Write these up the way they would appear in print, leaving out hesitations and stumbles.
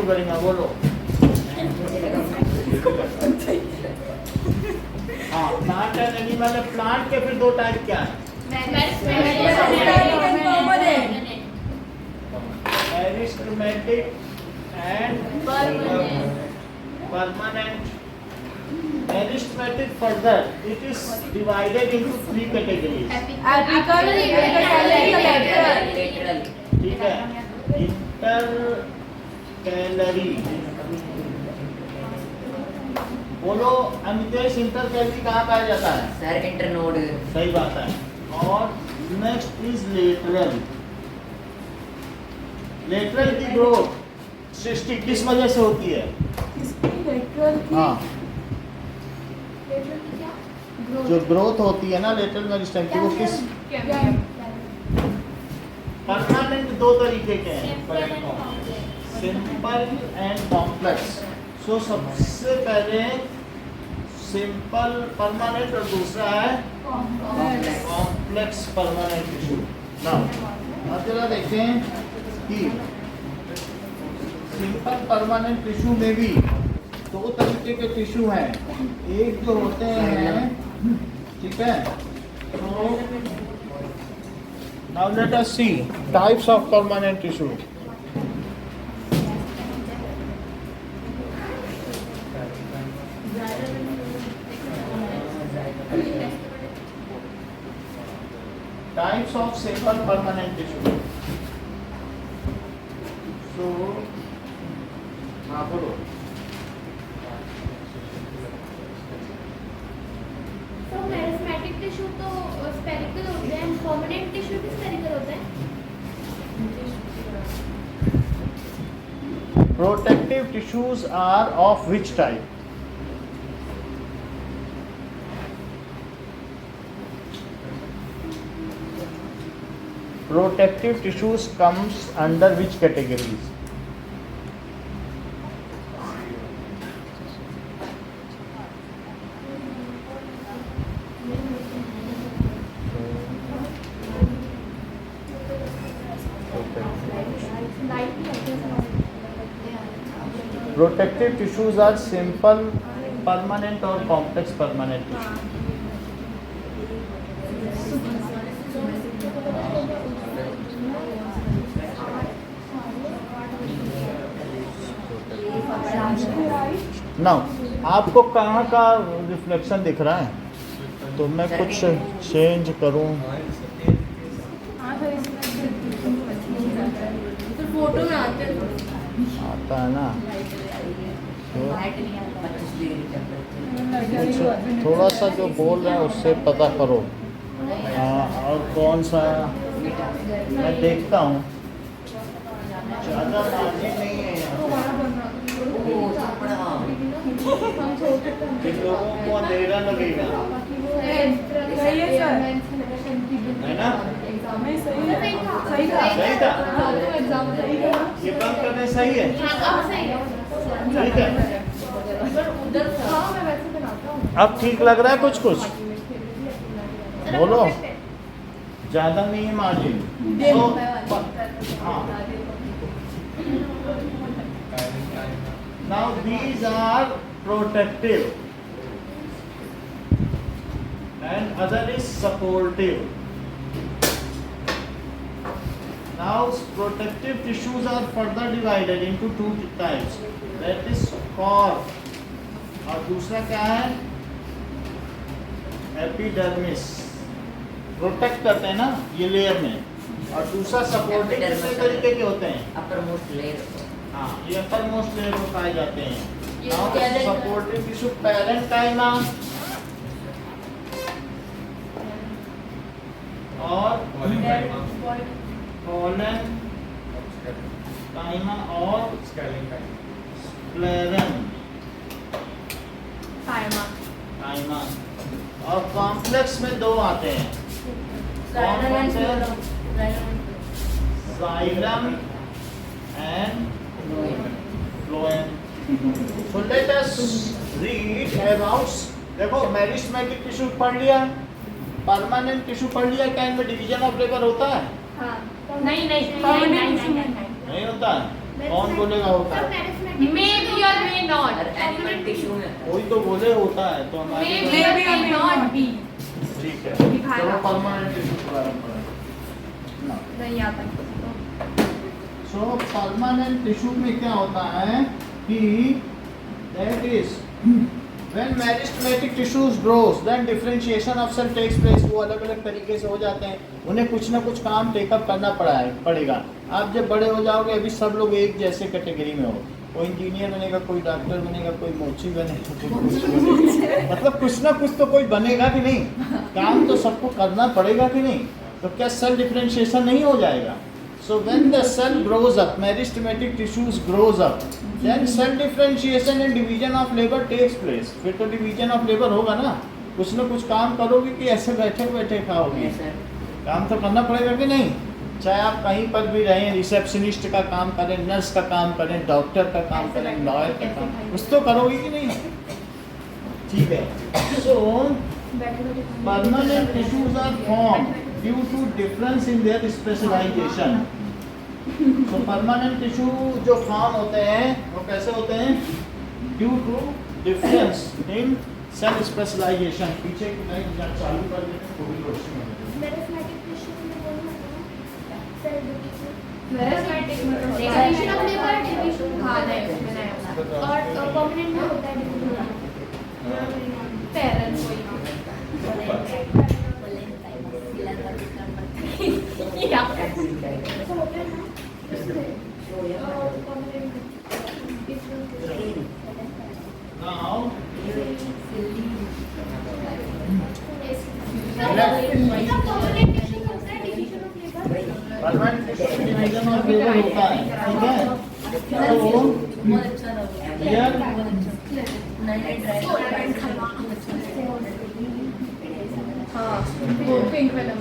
गरिमा बोलो। हाँ, plant and animal है। प्लांट के फिर दो टाइप क्या है? Meristematic and permanent. Meristematic further, it is divided into three categories. Apical, lateral. ठीक है, इंटरकैलरी। बोलो अमितेश, इंटरकैलरी कहाँ पाया जाता है? Sir internode. सही बात है। और नेक्स्ट इज लेटरल। लेटरल की ग्रोथ सृष्टि किस वजह से होती है? हाँ, जो ग्रोथ होती है ना लेटरल मेरिस्टेम की, वो किस? परमानेंट दो तरीके के हैं, सिंपल एंड कॉम्प्लेक्स। सो सबसे पहले सिंपल परमानेंट और दूसरा है कॉम्प्लेक्स परमानेंट टिश्यू। नाउ अब जरा देखें कि सिंपल परमानेंट टिश्यू में भी दो तरीके के टिश्यू हैं। एक जो होते हैं, ठीक है, तो now let us see types of permanent tissue. Types of simple permanent tissue. So हाँ बोलो। मेरिस्टेमेटिक टिश्यू तो स्फेरिकल होते हैं, परमानेंट टिश्यू भी स्फेरिकल होते हैं। Protective tissues are of which type? Protective tissues comes under which categories? Protective tissues are simple, permanent or complex permanent tissue. Now आपको कहाँ का रिफ्लेक्शन दिख रहा है? तो मैं कुछ चेंज करूँ। फोटो में आते आता है ना, तो कुछ थोड़ा सा जो बोल रहे हैं उससे पता करो। और कौन सा मैं देखता हूँ, ज़्यादा मार्जिन नहीं है यहाँ। जिन लोगों को अंधेरा लगेगा, है ना? सही था। ये बंद करने सही है, ठीक है। अब ठीक लग रहा है कुछ कुछ? बोलो, ज़्यादा नहीं है मार्जिन। तो हाँ, now these are protective and other is supportive. Now protective tissues are further divided into two types, that is cork और दूसरा क्या है? एपिडर्मिस। प्रोटेक्ट करते हैं ना ये लेयर में, और दूसरा सपोर्टिव कितने तरीके के होते हैं? Upper most layer. हाँ, ये अपर मोस्ट लेयर में पाए जाते हैं। सपोर्टिव टिश्यू पैरेन्काइमा और कोलेनकाइमा और स्क्लेरन काइमा। और कॉम्प्लेक्स में दो आते हैं, xylem and phloem. So let us read about, देखो मेरिस्टेमेटिक टिश्यू पढ़ लिया, परमानेंट टिश्यू पढ़ लिया। क्या इनमें डिवीजन ऑफ लेबर होता है? नहीं नहीं होता है। कौन बोलेगा होता है? Maybe or may not. Animal tissue में कोई तो बोले होता है तो हमारे Maybe or may not be. ठीक है। दिखाएगा। चलो परमानेंट टिश्यू के बारे में पढ़ें ना। नहीं आता। सो परमानेंट टिश्यू में क्या होता है कि that is when meristematic tissues grows then differentiation of cell takes place। वो अलग अलग तरीके से हो जाते हैं, उन्हें कुछ ना कुछ काम टेकअप करना पड़ेगा। आप जब बड़े हो जाओगे अभी सब लोग एक जैसे कैटेगरी में हो, कोई इंजीनियर बनेगा, कोई डॉक्टर बनेगा, कोई मोची बनेगा, कोई कुछ बनेगा। मतलब कुछ ना कुछ तो कोई बनेगा कि नहीं, काम तो सबको करना पड़ेगा कि नहीं, तो क्या सेल डिफरेंशिएशन नहीं हो जाएगा? So when the cell grows up, meristematic tissues grows up, then cell differentiation and division of labor takes place। फिर तो division of labor होगा ना, कुछ ना कुछ काम करोगे कि ऐसे बैठे बैठे खाओगे? काम तो करना पड़ेगा कि नहीं? चाहे आप कहीं पर भी रहें, रिसेप्शनिस्ट का काम करें, नर्स का काम करें, डॉक्टर का काम करें, लॉयर का काम, कुछ तो करोगे कि नहीं? ठीक है। So permanent tissues are formed due to difference in their specialization। तो परमानेंट टिश्यू जो फॉर्म होते हैं वो कैसे होते हैं? Due to difference in cell specialisation. पीछे की लाइन जब चालू कर देते हैं थोड़ी रोशनी हो जाती है। मेरिस्टेमेटिक टिश्यू में बोलना है सेल डिवीजन, Meristematic मतलब डिवीजन ऑफ लेबर, डिवीजन हाँ नहीं मैंने ऐसा। और परमानेंट में होता है डिवीजन Parents या ऐसा होता है ना परमानेंट Now परमानेंट टिश्यू होता है division of labour. Permanent tissue division of labour होता है, ठीक है? तो हाँ वो पिंक वाला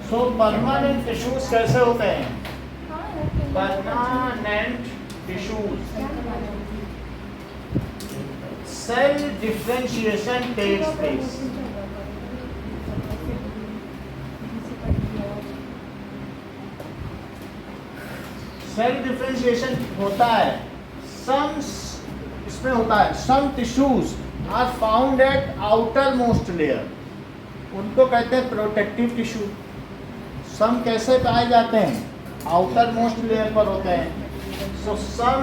सो परमानेंट टिश्यूज कैसे होते हैं? Permanent tissues cell differentiation takes place. Cell differentiation होता है, सम इसमें होता है, some tissues are found at outermost layer, उनको कहते हैं प्रोटेक्टिव टिश्यू। सम कैसे पाए जाते हैं? आउटर मोस्ट लेयर पर होते हैं। सो सम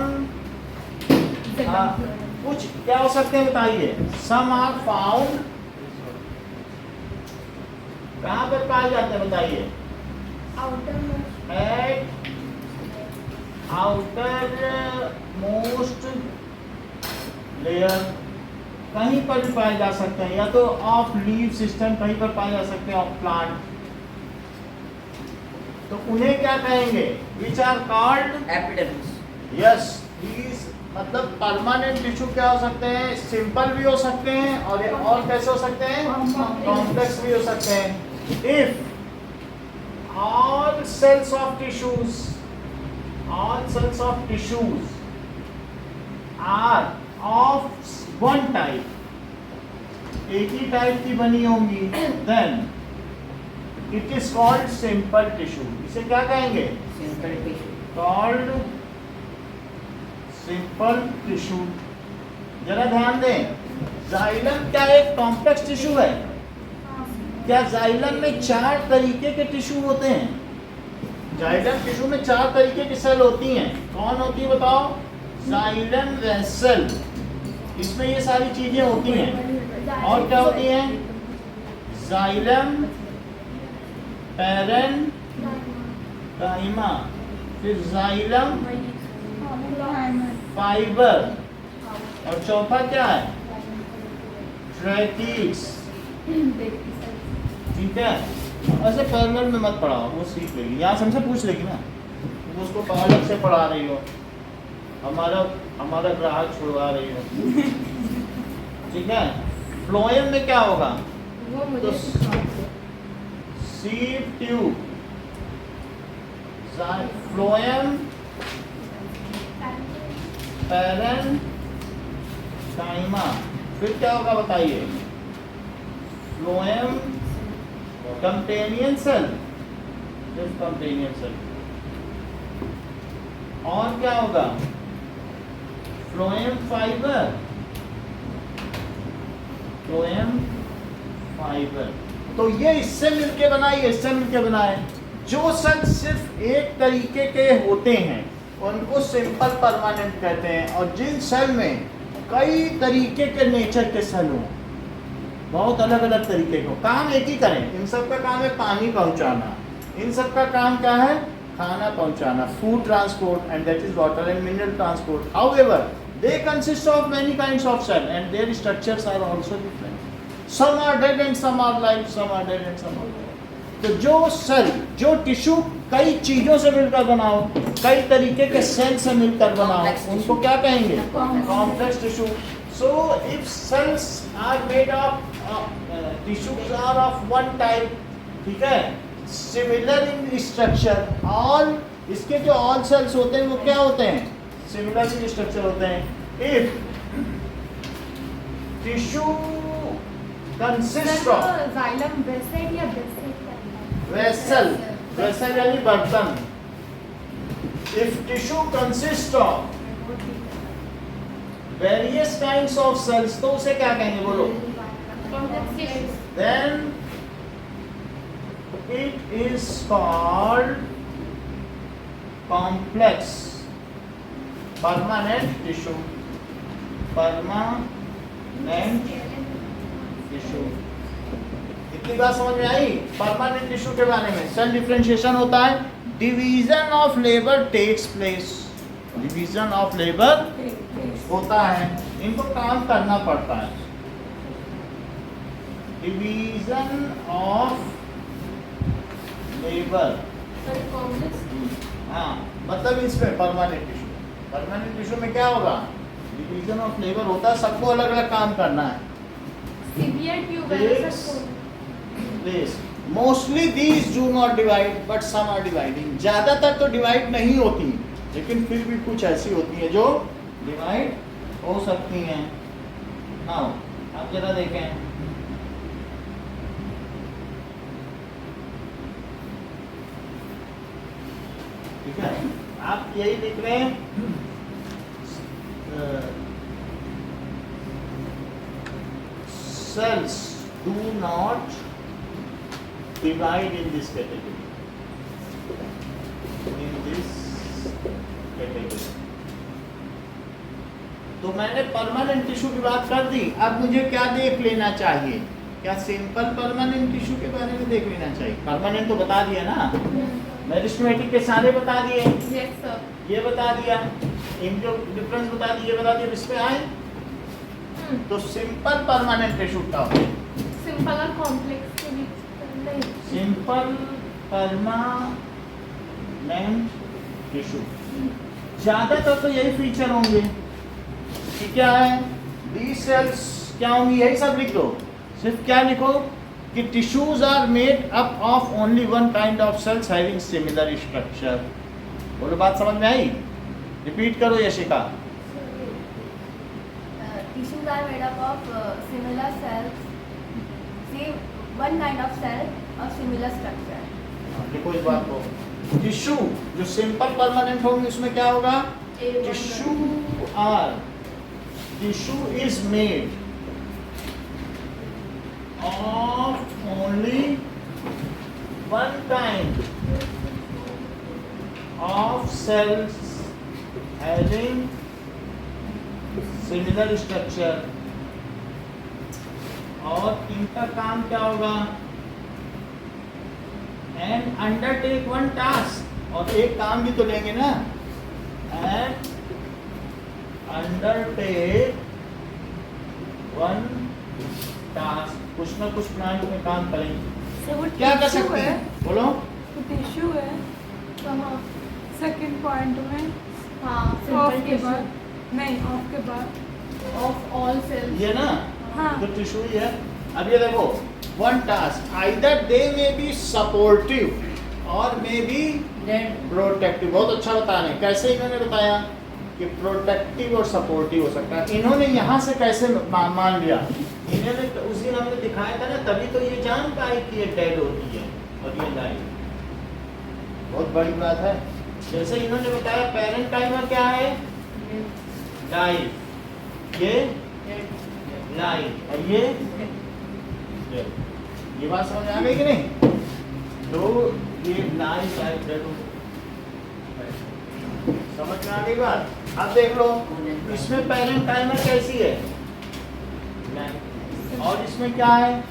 कुछ क्या हो सकते हैं बताइए? सम आर फाउंड कहाँ पर पाए जाते हैं बताइए? एट आउटर मोस्ट लेयर, कहीं पर भी पाए जा सकते हैं, या तो ऑफ लीव सिस्टम कहीं पर पाए जा सकते हैं, ऑफ प्लांट। तो उन्हें क्या कहेंगे? Which are called epidermis. Yes, please. मतलब परमानेंट टिश्यू क्या हो सकते हैं? सिंपल भी हो सकते हैं और कैसे हो सकते हैं? कॉम्प्लेक्स भी हो सकते हैं। If all cells of tissues are of one type, एक ही टाइप की बनी होंगी, then it is called simple tissue. इसे क्या कहेंगे? Simple tissue. Called simple tissue. जरा ध्यान दें, जाइलम क्या एक कॉम्प्लेक्स टिश्यू है? क्या जाइलम में 4 तरीके के टिश्यू होते हैं? जाइलम टिश्यू में 4 तरीके की सेल होती हैं। कौन होती है बताओ? जाइलम वेसल, इसमें ये सारी चीजें होती हैं। और क्या होती हैं? जाइलम, पैरेन, काइमा, फिर जाइलम, फाइबर, और चौथा क्या है? ट्रैकिक्स। ठीक है, ऐसे पैरेलल में मत पढ़ाओ, वो सीख लेगी, यहाँ से हमसे पूछ लेगी ना, तो उसको अलग से पढ़ा रही हो, हमारा ग्राहक छुड़वा रही हो। ठीक है, फ्लोएम में क्या होगा? वो मुझे तो सिखा सीव ट्यूब, फ्लोएम, पैरेन, काइमा, फिर क्या होगा बताइए? फ्लोएम, कंटेनियन सेल, कंटेनियन सेल, और क्या होगा? Phloem fibre, phloem fibre. तो ये इससे मिलके बना है, इससे मिलके बना है। जो सेल सिर्फ एक तरीके के होते हैं उनको सिंपल परमानेंट कहते हैं, और जिन सेल में कई तरीके के नेचर के सेल हों, बहुत अलग अलग तरीके को, काम एक ही करें, इन सब का काम है पानी पहुंचाना, इन सब का काम क्या है? खाना पहुंचाना, food transport, and that is water and mineral transport. However they consist of many kinds of cell and their structures are also different. Some are dead and some are alive, some are dead and some are alive. तो जो cell, जो tissue कई चीजों से मिलकर बनाओ, कई तरीके के सेल से मिलकर बनाओ, उनको क्या कहेंगे? Complex tissue. So if cells are made of tissues are of one type, ठीक है, similar in structure, all इसके जो all cells होते हैं वो क्या होते हैं? Similar in structure होते हैं। If tissue consists of xylem vessel या बेसेल vessel, vessel यानी बर्तन। If tissue consists of various kinds of cells, तो उसे क्या कहेंगे? बोलो। Then it is called complex permanent tissue, permanent tissue। इतनी बात समझ में आई परमानेंट टिश्यू के बारे में? सेल डिफरेंशिएशन होता है, division of labour takes place, division of labour होता है, इनको काम करना पड़ता है। डिवीजन ऑफ लेबर, हाँ मतलब इसमें परमानेंट टिश्यू, परमानेंट टिश्यू में क्या होगा? डिवीजन ऑफ लेबर होता है, सबको अलग अलग काम करना है। Severe tube This. Mostly these do not divide, but some are dividing. ज़्यादातर तो डिवाइड नहीं होती, लेकिन फिर भी कुछ ऐसी होती हैं जो डिवाइड हो सकती हैं। हाँ, आप जरा देखें, ठीक है, आप यही लिख रहे हैं, cells do not divide in this category, in this category। तो मैंने परमानेंट टिश्यू की बात कर दी, अब मुझे क्या देख लेना चाहिए? क्या सिंपल परमानेंट टिश्यू के बारे में देख लेना चाहिए? परमानेंट तो बता दिया ना, मेरिस्टेमेटिक के सारे बता दिए, Yes, sir. ये बता दिया, इनके डिफरेंस बता दिए, बता दिए, इस पे आए। तो सिंपल परमानेंट टिश्यू क्या होता है? सिंपल और कॉम्प्लेक्स के बीच नहीं। सिंपल परमानेंट टिश्यू ज्यादातर तो यही फीचर होंगे कि क्या है? दी सेल्स क्या होंगी? यही सब लिख दो, सिर्फ क्या लिखो कि tissues are made up of only one kind of cells having similar structure. बोलो, बात समझ में आई? रिपीट करो Yashika. Tissues are made up of similar cells, same one kind of cell of similar structure. देखो इस बात को, टिश्यू जो सिंपल परमानेंट होंगे उसमें क्या होगा? Tissue are, tissue is made of only one kind of cells having similar structure, और इनका काम क्या होगा? एंड अंडरटेक वन टास्क, और एक काम भी तो लेंगे ना, एंड अंडरटेक वन टास्क, कुछ ना कुछ प्लांट में काम करेंगे। क्या कर सकते हैं? बोलो। टिश्यू है कहाँ? सेकंड पॉइंट में, हाँ, ऑफ सिंपल के टिश्यू बाद, नहीं ऑफ के बाद, ऑफ ऑल सेल्स। ये ना, हाँ तो टिश्यू ही है। अब ये देखो, one task, either they may be supportive और मे बी प्रोटेक्टिव। बहुत अच्छा बता रहे हैं, कैसे इन्होंने बताया कि प्रोटेक्टिव और सपोर्टिव हो सकता है। इन्होंने यहाँ से कैसे मान लिया? इन्होंने तो उस दिन हमने दिखाया था ना, तभी तो ये जान पाए कि ये डेड होती है और ये लाइव। बहुत बड़ी बात है। जैसे इन्होंने बताया पेरेंट टाइमर क्या है, लाइव, ये लाइव और ये डेड। ये बात समझ आ गई कि नहीं? तो ये लाइव लाइव डेड समझ में आ गई बात। अब देख लो इसमें पेरेंट टाइमर कैसी है और इसमें क्या है,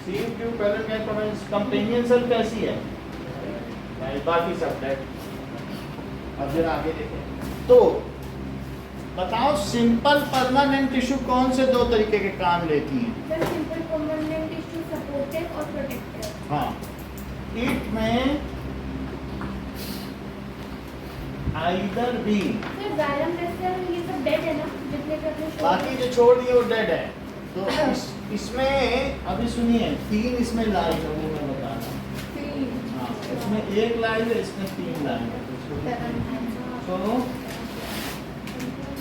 CPU पेरेंट कंपेनियन सेल कैसी है, बाकी सब डेड। अब जरा आगे देखें तो बताओ सिंपल परमानेंट टिश्यू कौन से दो तरीके के काम लेती हैं? Sir simple permanent tissue supportive और प्रोटेक्टिव। हाँ, इट में आइदर भी, सर जाइलम रेस्टल ये सब डेड है ना, जितने भी अपने show बाकी जो छोड़ दिए वो डेड है। तो इसमें अभी सुनिए 3 इसमें लाइव है, वो मैं बता रहा हूँ। हाँ, इसमें 1 लाइव है, इसमें 3 लाइव है। तो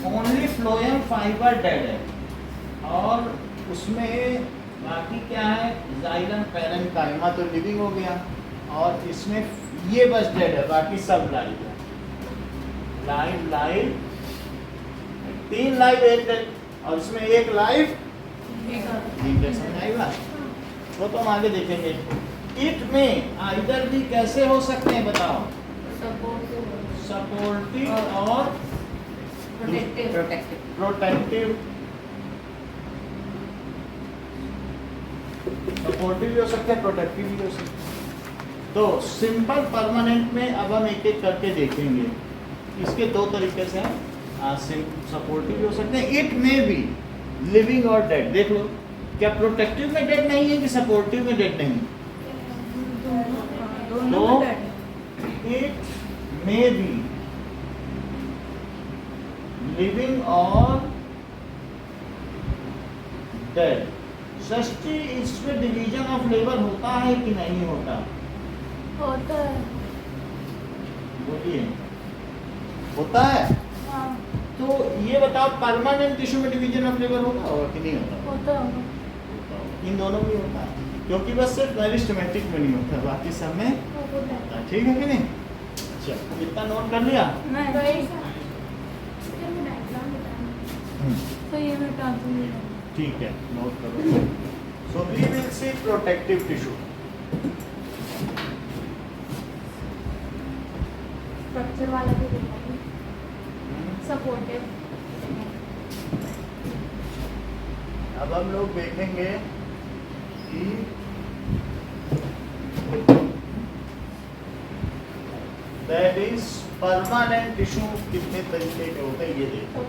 ओनली फ्लोएम फाइबर डेड है और उसमें बाकी क्या है, जाइलम पैरेन्काइमा तो लिविंग हो गया और इसमें ये बस डेड है, बाकी सब लाइव है। लाइव लाइव 3 लाइव 1 डेड और इसमें 1 लाइव 3 डेड। समझ आई बात? वो तो हम आगे देखेंगे। इट में आइदर भी कैसे हो सकते हैं बताओ, सपोर्टिव और प्रोटेक्टिव। सपोर्टिव भी हो सकते हैं, प्रोटेक्टिव भी हो सकते हैं। तो सिंपल परमानेंट में अब हम एक एक करके देखेंगे। इसके 2 तरीके से सपोर्टिव भी हो सकते हैं, इट में भी लिविंग और डेड। देख लो क्या प्रोटेक्टिव में डेड नहीं है कि सपोर्टिव में डेड नहीं? दोनों में dead है। इट में भी लिविंग और डेड। षष्ठी इसमें डिवीजन ऑफ लेबर होता है कि नहीं होता? होता है। बोलिए, होता है। हाँ तो ये बताओ परमानेंट टिश्यू में डिवीजन ऑफ लेबर होगा कि नहीं होता? होता है। इन दोनों में होता है, क्योंकि बस सिर्फ मेरिस्टेमेटिक में नहीं होता, बाकी सब में होता है। ठीक है कि नहीं? अच्छा, इतना नोट कर लिया? नहीं हम्म, तो ये मिटा दूंगी। ठीक है, नोट करो। So we will see protective tissue. Structure वाला भी देखा, सपोर्टिव। अब हम लोग देखेंगे कि दैट इज परमानेंट टिश्यू कितने तरीके के होते हैं ये देखो।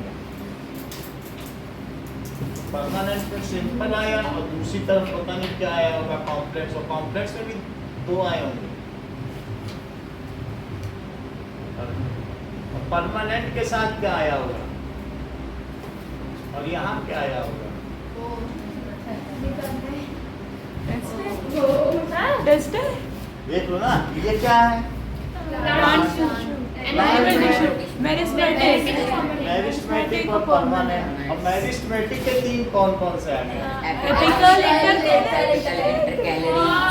परमानेंट में सिंपल आया और दूसरी तरफ पता नहीं क्या आया होगा, कॉम्प्लेक्स। और कॉम्प्लेक्स में भी 2 आए होंगे। और परमानेंट के साथ क्या आया होगा और यहाँ क्या आया होगा? टेस्ट है। देख लो ना, ये क्या है? मेरिस्टेमेटिक और परमानेंट। और मेरिस्टेमेटिक के 3 कौन कौन से आ गए?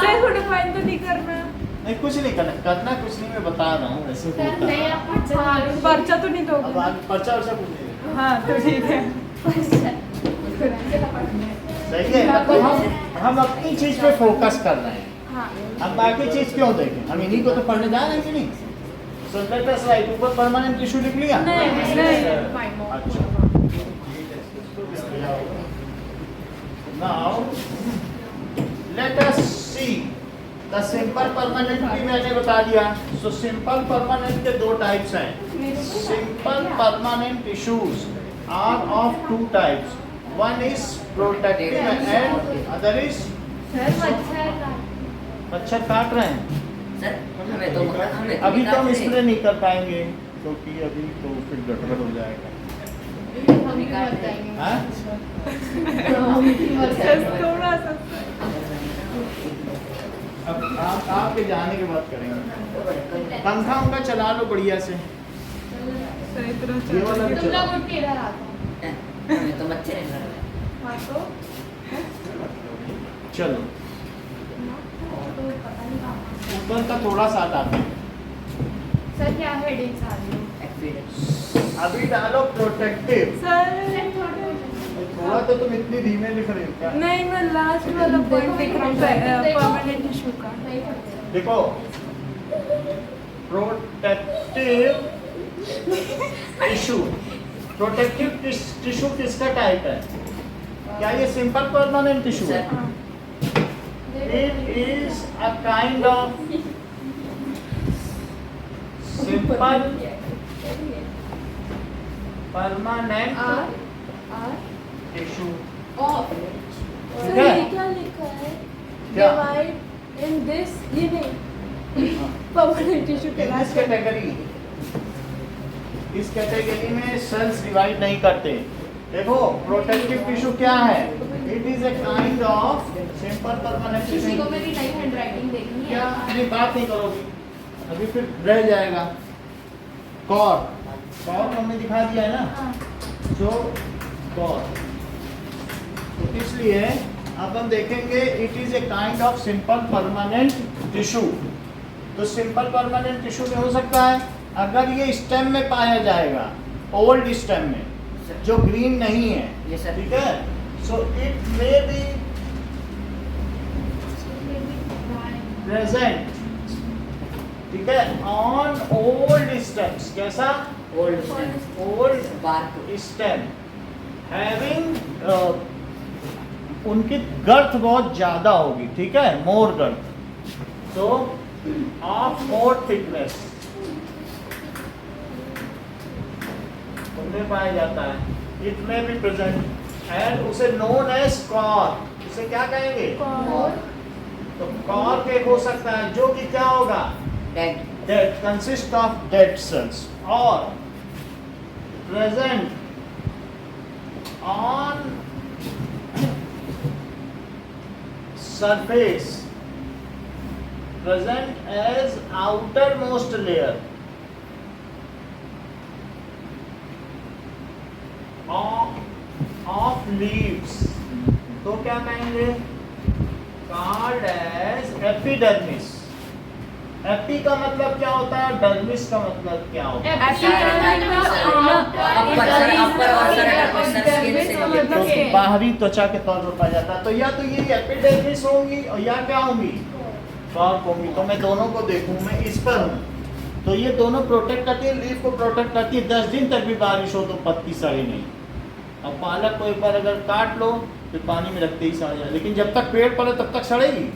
सर थोड़े फाइन तो नहीं करना। नहीं, कुछ नहीं करना कुछ नहीं, मैं बता रहा हूँ ऐसे होता नहीं है। आपको पर्चा तो नहीं अब दोगे? आगे पर्चा वर्चा कुछ नहीं। हाँ तो ठीक है। सही है, तो हम अपनी चीज पे फोकस कर रहे हैं। हाँ हम बाकी चीज क्यों देखें? हम इन्हीं को तो पढ़ने जा रहे हैं कि नहीं? सो लेट अस राइट, ऊपर परमानेंट टिश्यू लिख लिया? नहीं। अच्छा, now let us see the simple permanent भी मैंने बता दिया। सो सिंपल परमानेंट के 2 टाइप्स हैं। Simple permanent tissues are of 2 types. One is protective and other is मच्छर काट रहे हैं। सर हमें तो अभी तो हम स्प्रे नहीं कर पाएंगे क्योंकि अभी तो फिर गड़बड़ हो जाएगा। हाँ? थोड़ा सा अब आपके जाने के बाद करेंगे। पंखा उनका चला लो बढ़िया से। सही तरह ये वाला भी तुम चला। लोग उठ के इधर आ जाओ। हमें तो मच्छर नहीं लड़ रहे। हाँ तो चलो ऊपर का थोड़ा सा हटाते हैं। सर क्या हेडिंग्स आ रही है? एक्सीडेंट अभी डालो प्रोटेक्टिव। सर थोड़ा तो तुम इतनी धीमे लिख रही हो क्या? नहीं, मैं लास्ट वाला पॉइंट देख रहा हूँ परमानेंट टिश्यू का। देखो, प्रोटेक्टिव टिश्यू। प्रोटेक्टिव टिश्यू किसका टाइप है? क्या ये सिंपल परमानेंट टिश्यू है? It is a kind of simple permanent tissue. Of ठीक सर है? ये क्या लिखा है? क्या? डिवाइड इन दिस, ये नहीं परमानेंट टिश्यू के In this लास्ट category, इस कैटेगरी में सेल्स डिवाइड नहीं करते। देखो, प्रोटेक्टिव टिश्यू क्या है? It is a kind of simple permanent किसी टिश्यू। को मेरी नई हैंडराइटिंग देखनी है? क्या अभी बात नहीं करोगी, अभी फिर रह जाएगा। कॉर्ड हमने दिखा दिया है ना, जो कॉर्ड। तो इसलिए अब हम देखेंगे it is a kind of simple permanent tissue. तो सिंपल परमानेंट टिश्यू में हो सकता है अगर ये स्टेम में पाया जाएगा, ओल्ड स्टेम में जो ग्रीन नहीं है, Yes, sir. ठीक है? So it may be present, ठीक है, ऑन ओल्ड स्टेम्स। कैसा? ओल्ड बार्क स्टेम हैविंग, उनकी गर्थ बहुत ज्यादा होगी, ठीक है, मोर गर्थ, सो ऑफ मोर थिकनेस उनमें पाया जाता है। इट में भी प्रेजेंट एंड उसे नोन एज कॉर। इसे क्या कहेंगे? तो कॉर के हो सकता है जो कि क्या होगा? Dead that consist of dead cells or present on surface, present as outermost layer of leaves, तो क्या कहेंगे? called as epidermis। एपी का मतलब क्या होता है? डर्मिस का मतलब क्या होता है? तो बाहरी त्वचा के तौर पर पाया जाता है। तो या तो ये एपिडर्मिस होंगी और या क्या होंगी? कॉर्क होंगी। तो मैं दोनों को देखूं, मैं इस पर हूँ तो ये दोनों प्रोटेक्ट करती है, लीफ को प्रोटेक्ट करती है। 10 दिन तक भी बारिश हो तो पत्ती सड़े नहीं। अब पालक को एक बार अगर काट लो फिर पानी में रखते ही सड़ जाए, लेकिन जब तक पेड़ पड़े तब तक सड़ेगी।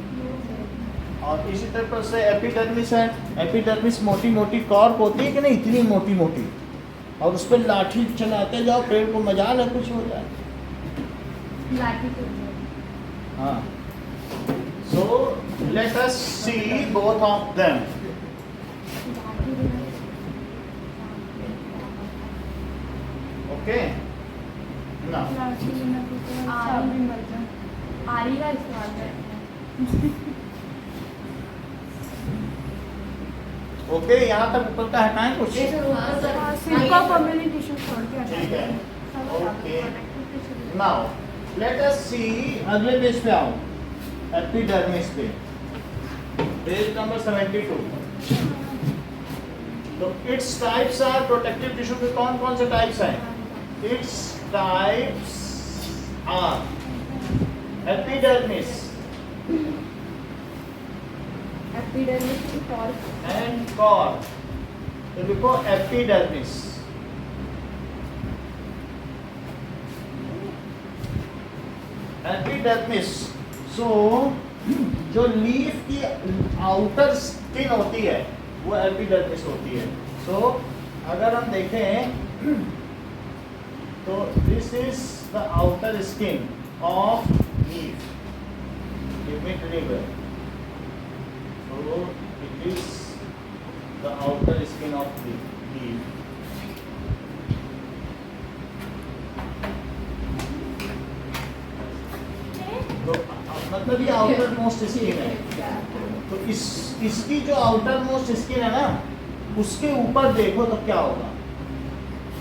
और इसी तरह से एपिडर्मिस है। एपिडर्मिस मोटी मोटी कॉर्क होती है कि नहीं, इतनी मोटी मोटी, और उस पर लाठी चलाते जाओ, पेड़ को मजाल है कुछ हो जाए। हाँ, so let us see both of them. Okay, now आरी का इस्तेमाल करते हैं। ओके, यहाँ तक ऊपर का हटाएं कुछ? सिल्का परमानेंट टिश्यू छोड़ के ठीक है, ओके। नाउ लेट अस सी, अगले पेज पे आओ, एपिडर्मिस पे, पेज नंबर 72। तो its types are, protective tissue के कौन कौन से टाइप्स हैं? Its types are epidermis and cork. तो देखो एपिडर्मिस, एपिडर्मिस, सो जो लीफ की आउटर स्किन होती है वो एपिडर्मिस होती है। सो अगर हम देखें तो this is the outer skin of leaf, so it is the outer skin of the leaf. तो मतलब ये आउटर मोस्ट स्किन है। तो इसकी जो आउटर मोस्ट स्किन है ना, उसके ऊपर देखो तो क्या होगा,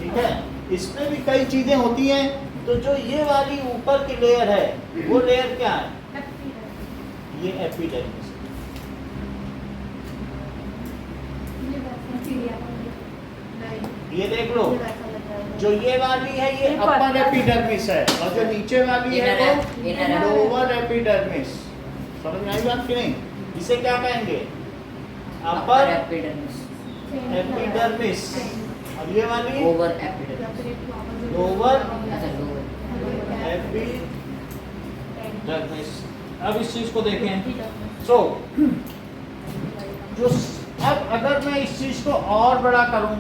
ठीक है? इसमें भी कई चीजें होती हैं। तो जो ये वाली ऊपर की लेयर है वो लेयर क्या है? ये एपिडर्मिस। ये देख लो, जो ये वाली है ये अपर एपिडर्मिस है और जो नीचे वाली है वो लोअर एपिडर्मिस। समझ में आई बात कि नहीं? इसे क्या कहेंगे? Upper epidermis. और ये वाली ओवर एपिडर्मिस। लोअर अच्छा लोअर एपिडर्मिस। अब इस चीज को देखें। सो जो अब अगर मैं इस चीज को और बड़ा करूं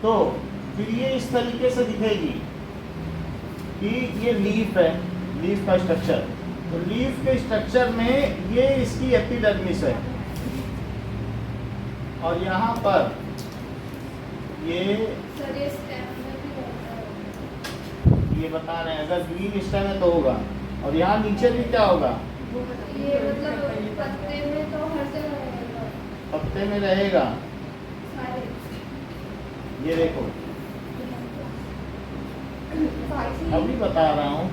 तो फिर ये इस तरीके से दिखेगी कि ये लीफ है, लीफ का स्ट्रक्चर। तो लीफ के स्ट्रक्चर में ये इसकी एपिडर्मिस है और यहाँ पर ये सर ये स्टेम में भी होता है। ये बता रहे हैं अगर ग्रीन स्टेम है तो होगा और यहाँ नीचे भी क्या होगा? ये मतलब पत्ते में तो हर जगह रहेगा पत्ते में रहेगा। सारे। ये देखो अभी बता रहा हूँ।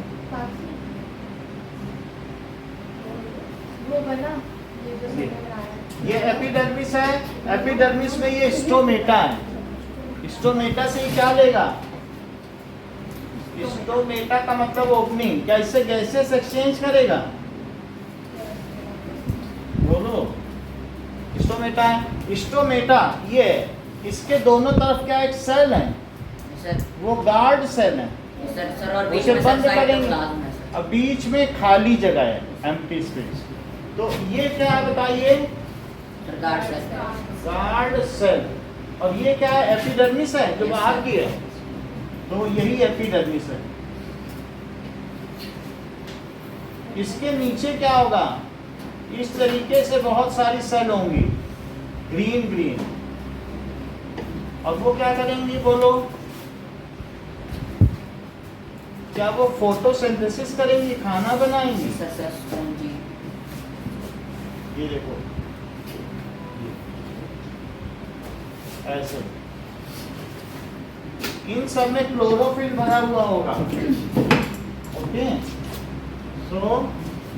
वो बना ये जो समझ में आया। ये एपिडर्मिस है, एपिडर्मिस में ये स्टोमेटा है। स्टोमेटा से ये क्या लेगा? स्टोमेटा का मतलब ओपनिंग। क्या इससे गैसेस एक्सचेंज करेगा? बोलो। स्टोमेटा है, स्टोमेटा ये इसके दोनों तरफ क्या एक सेल है, सर वो गार्ड सेल है। सर और बीच उसे में बंद साइटोप्लाज्म करेंगे। है सर। अब बीच में खाली जगह है, एम्प्टी स्पेस। तो ये क्या है बताइए? Guard cell. Guard cell. और ये क्या है? एपिडर्मिस है जो बाहर की है। तो यही एपिडर्मिस है। इसके नीचे क्या होगा? इस तरीके से बहुत सारी सेल होंगी, ग्रीन ग्रीन। और वो क्या करेंगी बोलो? क्या वो फोटोसिंथेसिस करेंगी, खाना बनाएंगी? Sir spongy. ये देखो ऐसे इन सब में क्लोरोफिल भरा हुआ होगा। ओके, सो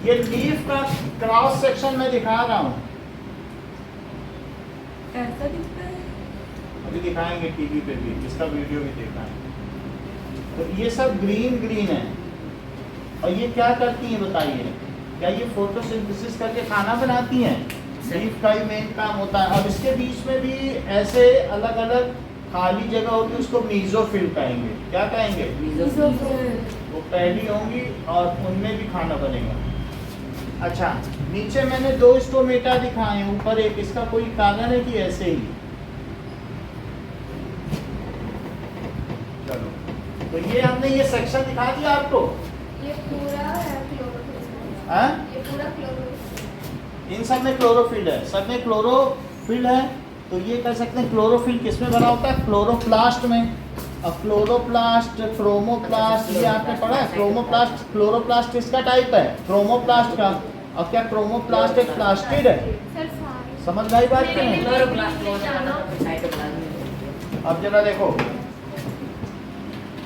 ये लीफ का क्रॉस सेक्शन में दिखा रहा हूं। ऐसा दिखता है। अभी दिखाएंगे टीवी पे भी, इसका वीडियो भी देखना है। तो ये सब ग्रीन ग्रीन है और ये क्या करती हैं बताइए? क्या ये फोटोसिंथेसिस करके खाना बनाती हैं? लीफ का ही मेन काम होता है। अब इसके बीच में भी ऐसे अलग अलग खाली जगह होगी, उसको मीजोफिल कहेंगे। क्या कहेंगे? वो पहली होंगी और उनमें भी खाना बनेगा। अच्छा, नीचे मैंने दो स्टोमेटा दिखाए हैं, ऊपर एक। इसका कोई कारण है कि ऐसे ही? चलो, तो ये हमने ये सेक्शन दिखा दिया आपको। ये पूरा है क्लोरोफिल। हाँ? ये पूरा क्लोरोफिल। इन सब में क्लोरोफिल है, सब में क्लोरोफिल है। तो ये कह सकते हैं क्लोरोफिल किस में बना होता है? क्लोरोप्लास्ट में। अब क्लोरोप्लास्ट, क्रोमोप्लास्ट, ये आपने पढ़ा है। क्रोमोप्लास्ट, क्लोरोप्लास्ट किसका टाइप है? क्रोमोप्लास्ट का। अब क्या क्रोमोप्लास्ट एक प्लास्टिड है? सर सारे। समझ में आई बात की नहीं? क्लोरोप्लास्ट वो जाना साइटोप्लाज्म। अब जरा देखो,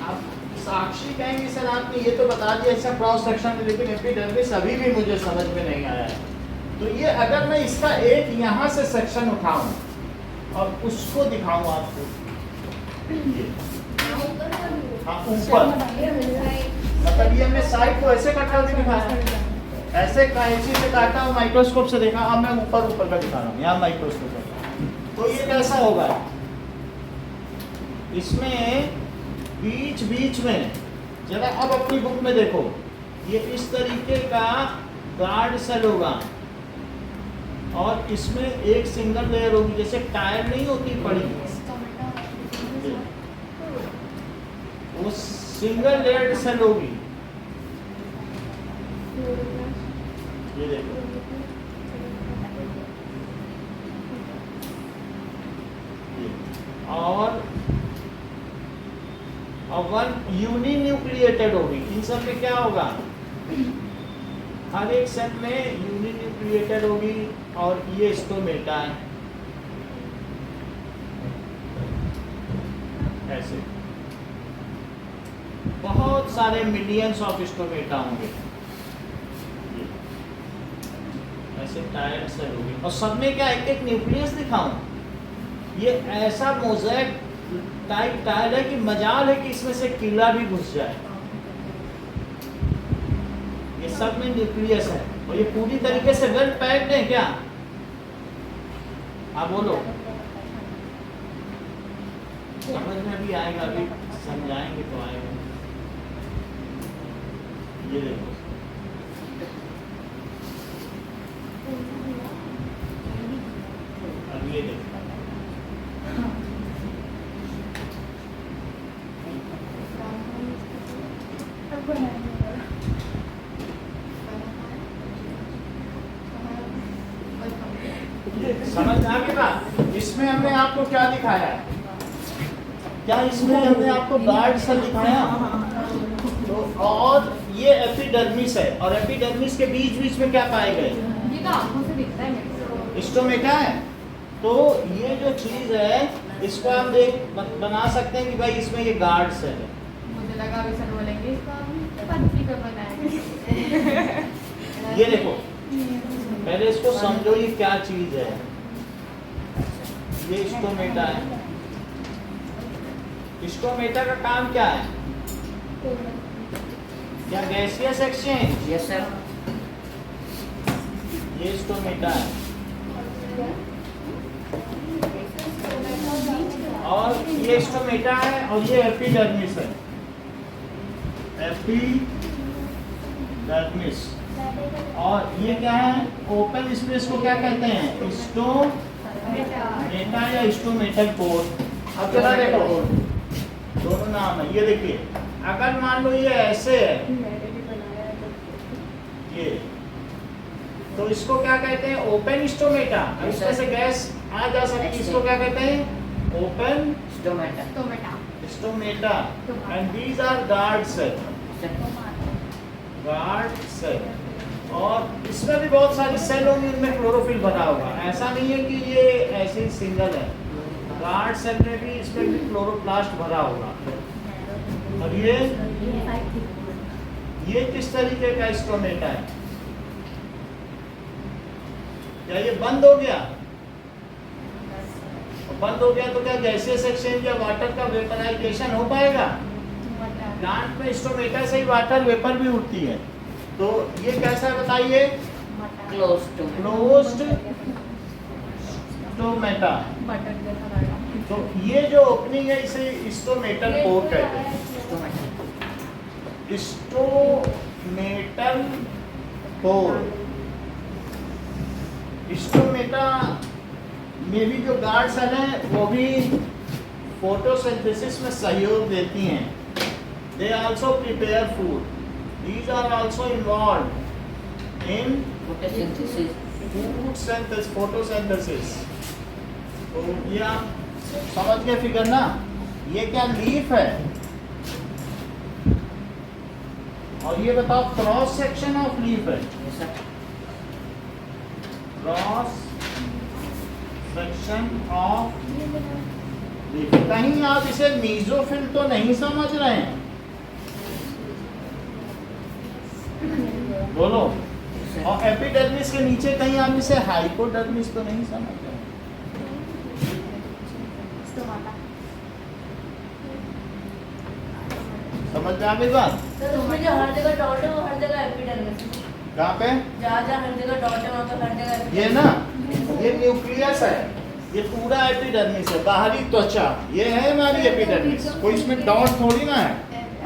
आप साक्षी कहेंगे सर आपने ये तो बता दिया इसका क्रॉस सेक्शन में, लेकिन एपिडर्मिस अभी भी मुझे समझ में नहीं आया है। तो ये अगर मैं इसका एक यहाँ से सेक्शन उठाऊं और उसको दिखाऊं आपको, ये हाँ ऊपर, मतलब ये हमने साइड को ऐसे कट करके दिखाया, ऐसे कैंची से काटा और माइक्रोस्कोप से देखा। अब मैं ऊपर ऊपर का दिखा रहा हूँ, यहाँ माइक्रोस्कोप है। तो ये कैसा होगा? इसमें बीच बीच में जरा अब अपनी बुक में देखो, ये इस तरीके का गार्ड सेल होगा और इसमें एक सिंगल लेयर होगी, जैसे टायर नहीं होती पड़ी, वो सिंगल लेयर्ड सेल होगी। ये देखो, और वन यूनिन्यूक्लिएटेड होगी। इन सब में क्या होगा? हर एक सेल में यूनिन्यूक्लिएटेड होगी और ये स्टोमेटा है ऐसे। बहुत सारे मिलियंस ऑफ स्टोमेटा होंगे ऐसे, टायर्ड सेल होगी। और सब में क्या एक एक न्यूक्लियस दिखाऊं? ये ऐसा मोज़ेक टाइप टाइल है कि मजाल है कि इसमें से कीड़ा भी घुस जाए। ये सब में न्यूक्लियस है और ये पूरी तरीके से वेल पैक्ड है क्या? आप बोलो, समझ में भी आएगा, अभी समझाएंगे तो आएगा। ये देखो, अब ये देखो, समझ आ गई बात? इसमें हमने आपको क्या दिखाया? क्या इसमें हमने आपको गार्ड सा दिखाया? तो और ये एपिडर्मिस है, और एपिडर्मिस के बीच बीच में क्या पाए गए? ये तो आंखों से दिखता है मेरे को। स्टोमेटा है। तो ये जो चीज है इसको हम बना सकते हैं कि भाई इसमें ये गार्ड्स है। मुझे लगा अभी सर बोलेंगे इसको हम पतली का बनाएंगे। ये देखो, पहले इसको समझो ये क्या चीज है। ये स्टोमेटा है। स्टोमेटा का काम क्या है? क्या गैसियस एक्सचेंज? Yes sir. ये स्टोमेटा है और ये स्टोमेटा है और ये एपिडर्मिस है। एपिडर्मिस और ये क्या है? ओपन स्पेस को क्या कहते हैं? स्टोमेटा या स्टोमेटल पोर। अब जरा देखो, दोनों नाम है। ये देखिए, अगर मान लो ये ऐसे है ये, तो इसको क्या कहते हैं? Open stomata. इसमें से गैस आ जा सकती है, इसको क्या कहते हैं? Open stomata. Stomata. And these are guard cell. Guard cell. और इसमें भी बहुत सारी सेल होंगी, इनमें क्लोरोफिल भरा होगा। ऐसा नहीं है कि ये ऐसे सिंगल है। गार्ड सेल में भी, इसमें भी क्लोरोप्लास्ट भरा होगा। और ये किस तरीके का स्टोमेटा है? क्या ये बंद हो गया? बंद हो गया तो क्या गैसियस एक्सचेंज या वाटर का वेपराइजेशन हो पाएगा? प्लांट में स्टोमेटा से ही वाटर वेपर भी उठती है। तो ये कैसा बताइए? Closed closed stomata. बटन जैसा लगा। तो ये जो ओपनिंग है इसे स्टोमेटल पोर कहते हैं। Stomatal pore. स्टोमेटा में भी जो गार्ड सेल है वो भी फोटोसिंथेसिस में सहयोग देती हैं। They also prepare food. These are also involve in photosynthesis. Food synthesis, photosynthesis. तो ये आप समझ गए फिगर ना? ये क्या लीफ है? और ये बताओ क्रॉस सेक्शन ऑफ लीफ है। Yes sir. Cross section of leaf. कहीं आप इसे मीजोफिल तो नहीं समझ रहे हैं? बोलो। और एपिडर्मिस के नीचे कहीं आप इसे हाइपोडर्मिस तो नहीं समझ रहे हैं? समझ में आ गई बात? सर उसमें जो हर जगह डॉट है वो हर जगह एपिडर्मिस है। कहाँ पे? जहाँ जहाँ हर जगह डॉट है वहाँ पे हर जगह ये ना, ये न्यूक्लियस है। ये पूरा एपिडर्मिस है, बाहरी त्वचा। ये है हमारी एपिडर्मिस। कोई इसमें डॉट थोड़ी ना है।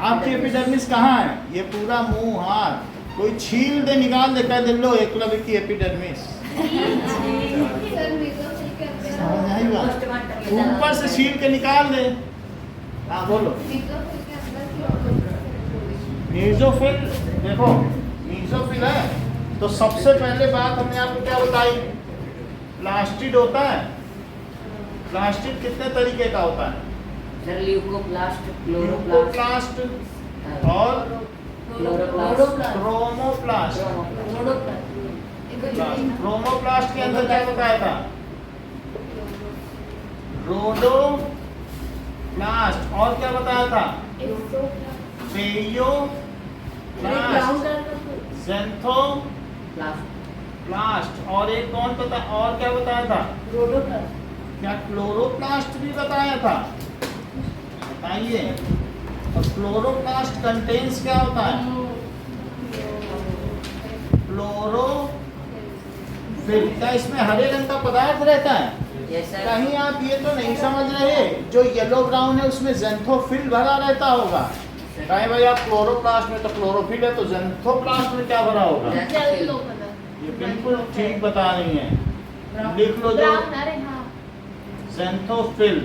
आपकी एपिडर्मिस कहाँ है? ये पूरा मुंह, हाथ। कोई छील दे, निकाल दे, कह दे लो एकलव्य की एपिडर्मिस। समझ आई बात? ऊपर से छील के निकाल दे। हाँ बोलो। मीजोफिल। देखो मीजोफिल है तो सबसे पहले बात हमने आपको क्या बताई? प्लास्टिड होता है। प्लास्टिड कितने तरीके का होता है? सर ल्यूकोप्लास्ट, ल्यूकोप्लास्ट और क्लोरोप्लास्ट, क्रोमोप्लास्ट। क्रोमोप्लास्ट के अंदर क्या बताया था? रोडोप्लास्ट। और क्या बताया था? पेयोप्लास्ट, ज़ेंथोप्लास्ट। और एक कौन पता और क्या बताया था? क्या क्लोरोप्लास्ट भी बताया था? बताइए। और क्लोरोप्लास्ट कंटेन्स क्या होता है? क्लोरोफिल। क्या इसमें हरे रंग का पदार्थ रहता है? Yes, sir. कहीं आप ये तो नहीं समझ रहे जो येलो ब्राउन है उसमें ज़ेंथोफिल भरा रहता होगा? कहीं भाई आप क्लोरोप्लास्ट में तो क्लोरोफिल है, तो ज़ेंथोप्लास्ट में क्या भरा होगा? ये बिल्कुल ठीक बता रही हैं। लिख लो जो ब्राउन, अरे हाँ ज़ेंथोफिल।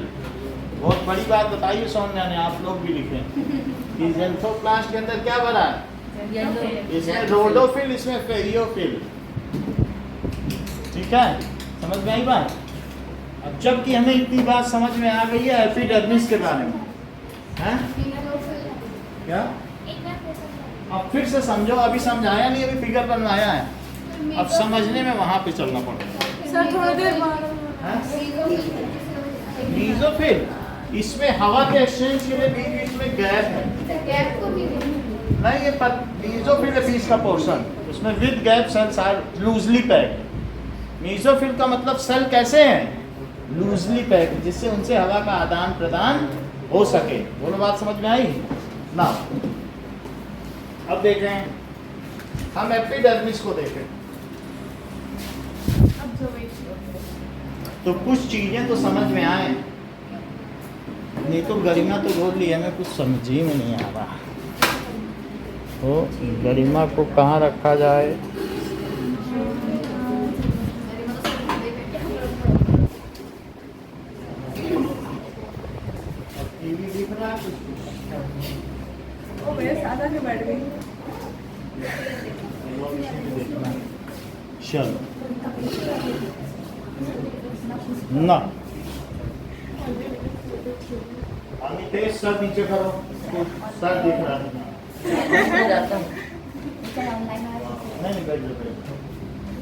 बहुत बड़ी बात बताइए सोनिया ने, आप लोग भी लिखें कि ज़ेंथोप्लास्ट के अंदर क्या भरा है? इसमें रोडोफिल, इसमें फेरियोफिल। ठीक है, समझ में आई बात? अब जबकि हमें इतनी बात समझ में आ गई है एपिडर्मिस के बारे में, हैं? क्या? अब फिर से समझो, अभी समझाया नहीं, अभी फिगर बनवाया है, अब समझने में वहां पे चलना पड़ेगा। सर थोड़ी देर बाद मीजोफिल, इसमें हवा के एक्सचेंज के लिए बीच बीच में गैप है। नहीं, ये मीजोफिल है 20 का पोर्शन, उसमें with gap cells are loosely packed. Mesophyll का मतलब सेल कैसे हैं? लूजली पैक्ड, जिससे उनसे हवा का आदान प्रदान हो सके। बोलो, बात समझ में आई ना? अब देखें, हम एपिडर्मिस को देखें तो कुछ चीजें तो समझ में आए, नहीं तो गरिमा तो बोल ली, हमें कुछ समझ ही में नहीं आ रहा। तो गरिमा को कहाँ रखा जाए? टीवी दिख रहा है कुछ? वो मेरे साथ आके बैठ गई। चलो ना, अमितेश सर नीचे करो, सर दिख रहा है। जाता हूँ। नहीं बैठ जाओ।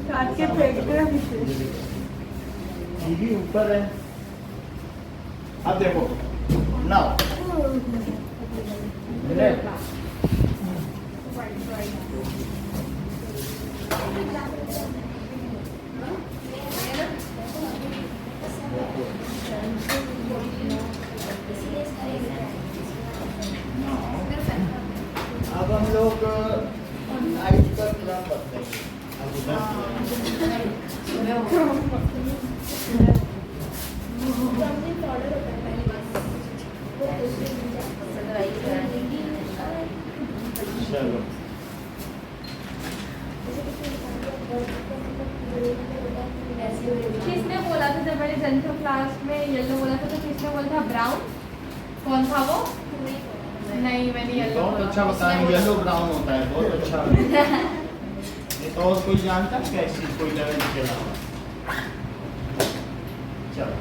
काट के फेंक दे पीछे। टीवी ऊपर है। अब देखो ना, अब हम लोग लाइट का क्रम बदलेंगे। अब चलो किसने बोला था जब मैंने जेंथो क्लास में येलो बोला था, तो किसने बोला था ब्राउन? कौन था वो? नहीं, मैंने येलो बहुत अच्छा बताएं, येलो ब्राउन होता है, बहुत अच्छा। ये तो और कोई जानता है क्या इसी कोई लेवल के अलावा? चलो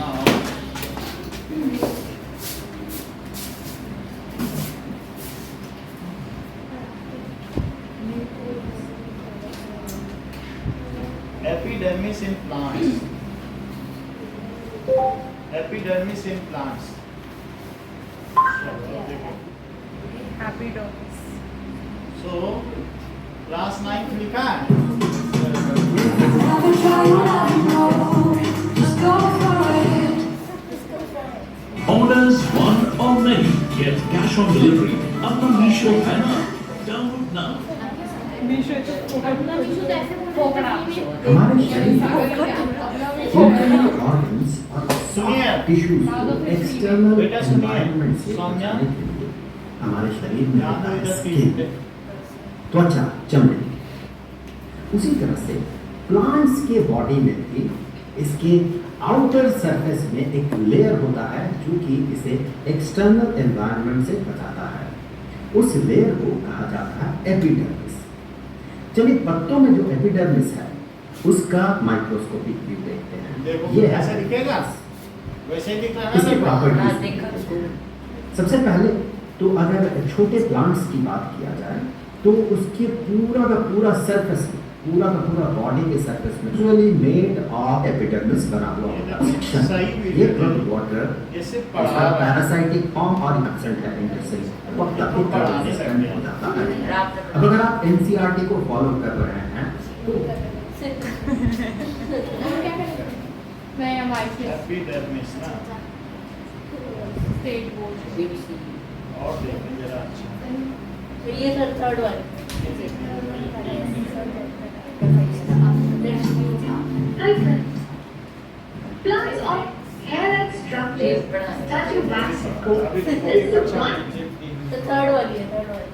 हाँ, epidermis in plants. Epidermis in plants. Epidermis. So, class 9 लिखा है? Orders one or many get cash on delivery. Upper Meesho banner. Download now. Meesho तो अपना मीशो तो ऐसे पोकड़ा। हमारे शरीर में organs और सुनिए। टिश्यूज को एक्सटर्नल बेटा सुनिए। एनवायरनमेंट से सौम्या। बचाने के लिए हमारे शरीर में ध्यान होता दो है इधर स्किन, पे। त्वचा, चमड़ी। उसी तरह से प्लांट्स के बॉडी में भी इसके आउटर सरफेस में एक लेयर होता है जो कि इसे एक्सटर्नल एनवायरनमेंट से बचाता है। उस लेयर को कहा जाता है एपिडर्मिस। चलिए पत्तों में जो एपिडर्मिस है उसका माइक्रोस्कोपिक व्यू देखते हैं। देखो ये ऐसा है दिखेगा, वैसे दिख रहा है इसकी ना? हाँ, प्रॉपर्टीज। देखा उसको। सबसे पहले तो अगर छोटे प्लांट्स की बात किया जाए तो उसके पूरा का पूरा सरफेस, पूरा का पूरा बॉडी के सरफेस में यूजुअली मेड ऑफ एपिडर्मिस बना हुआ होता है। सही भी ये है। ग्रोथ वाटर ये सिर्फ इसका पढ़ा रहा है। पैरासाइटिक फॉर्म और एब्सेंट है इंटरसेल वो काफी तरह से स्पेंड हो जाता है। अब अगर आप एनसीईआरटी को फॉलो कर रहे हैं तो मैं हमारी एपिडर्मिस ना स्टेट बोर्ड BBC। और देखिए जरा अच्छा तो ये सर थर्ड वाली। Plants of hair-like structures such as wax coat. अभी This देखो is एक the अच्छा one. तो थर्ड वाली है, थर्ड वाली।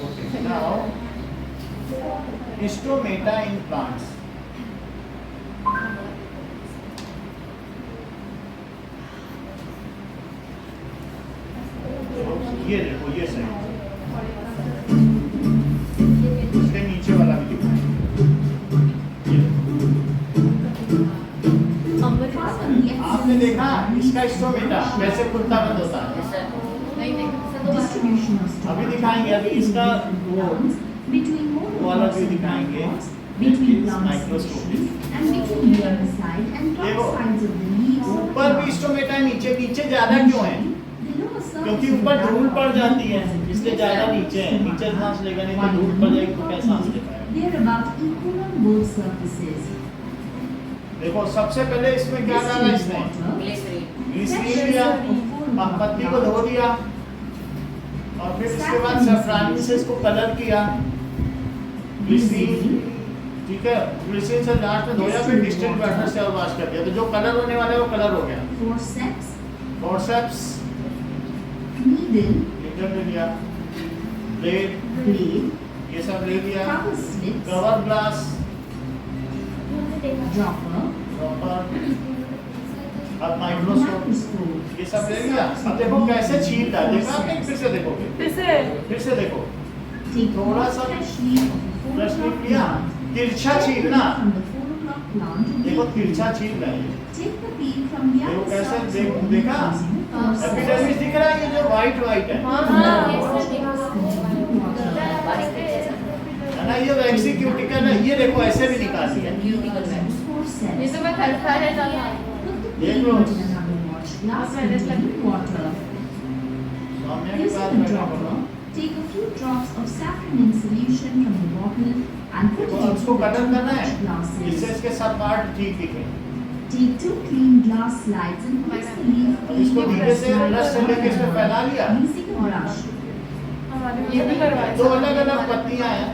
Okay, now stomata in plants. ये देखो ये सही इसके नीचे वाला भी दिखाएं। ये आपने देखा इसका स्टोमेटा कैसे खुलता बंद होता है? Yes, sir। नहीं देखा Distribution of अभी दिखाएंगे, अभी इसका between वो वाला भी दिखाएंगे between plant microscopic. and between the underside and top देखो, sides of the leaves. ऊपर भी स्टोमेटा नीचे नीचे ज्यादा क्यों है? क्योंकि ऊपर धूल पड़ जाती है इसलिए ज्यादा नीचे है। नीचे सांस लेगा नहीं तो धूल पड़ जाएगी तो कैसे सांस ले पाएगा? They are about equal on both surfaces. देखो सबसे पहले इसमें क्या डाला इसने? ग्लिसरीन। ग्लिसरीन लिया, पत्ती को धो दिया और फिर उसके बाद सैफरान से इसको कलर किया। ग्लिसरीन ठीक है, ग्लिसरीन से लास्ट में धोया फिर डिस्टिल्ड वाटर से और वॉश कर दिया तो जो कलर होने वाला है वो कलर हो गया। Forceps, फोर्सेप्स needle, नीडल ले लिया, ब्लेड blade, ये सब ले लिया, cover slips, cover glass, dropper, dropper, अब माइक्रोस्कोप microscope. ये सब ले लिया। अब देखो कैसे छील रहा है, देखा आपने? फिर से देखोगे, फिर से देखो, Take थोड़ा सा fresh leaf of a brush 4 o'clock लिया, plant. तिरछा छीलना। From the 4 o'clock plant to देखो the तिरछा छील रहा है। take the peel from the देखो other कैसे side. देखा? एपिडर्मिस दिख रहा है ये जो वाइट वाइट है ना, ये वैक्सी क्यूटिकल है। ये देखो ऐसे भी निकाल दिया। Cuticle wax. ये तो मैं करता है डाला देख लो। Here's सामने the dropper. Take a few drops of safranin in solution from the bottle and put देखो it अब into इसको the कलर करना है glasses. इससे इसके सब पार्ट ठीक दिखे। Take 2 clean glass slides and place the leaf अब इसको धीरे से रस से लेके इसमें फैला लिया। using a brush. ये भी करवाया दो अलग अलग पत्तियां हैं।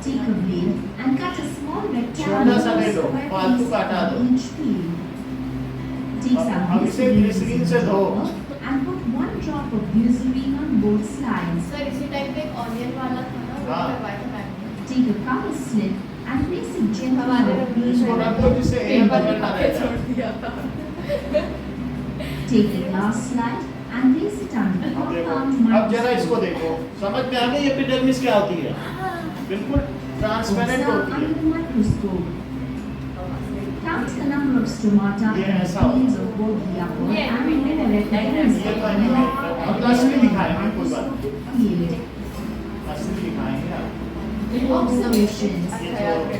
Take a blade and cut a small छोटा सा ले लो, rectangle फालतू काटा दो। each peel. Take some अब इसे ग्लिसरीन से धो। and put 1 drop of glycerine on both sides. Sir इसी टाइप का एक ऑनियन वाला था ना वो हाँ। करवाया था मैंने Take a cover slip and place it gently हमारे over the इसको रख दो जिससे एयर बबल ना रह जाए। छोड़ दिया था Take a glass slide and place it under the अब देखो, compound अब जरा इसको देखो, समझ में आ गई एपिडर्मिस क्या होती है? बिल्कुल ट्रांसपेरेंट Observe होती है। under the microscope. Count the number of stomata ये and ऐसा peels of both the upper and lower ये epidermis. तो एनिमेट अब असली दिखाएंगे कोई बात नहीं। Peel. असली दिखाएंगे आप। Observations. ये अच्छा यार तो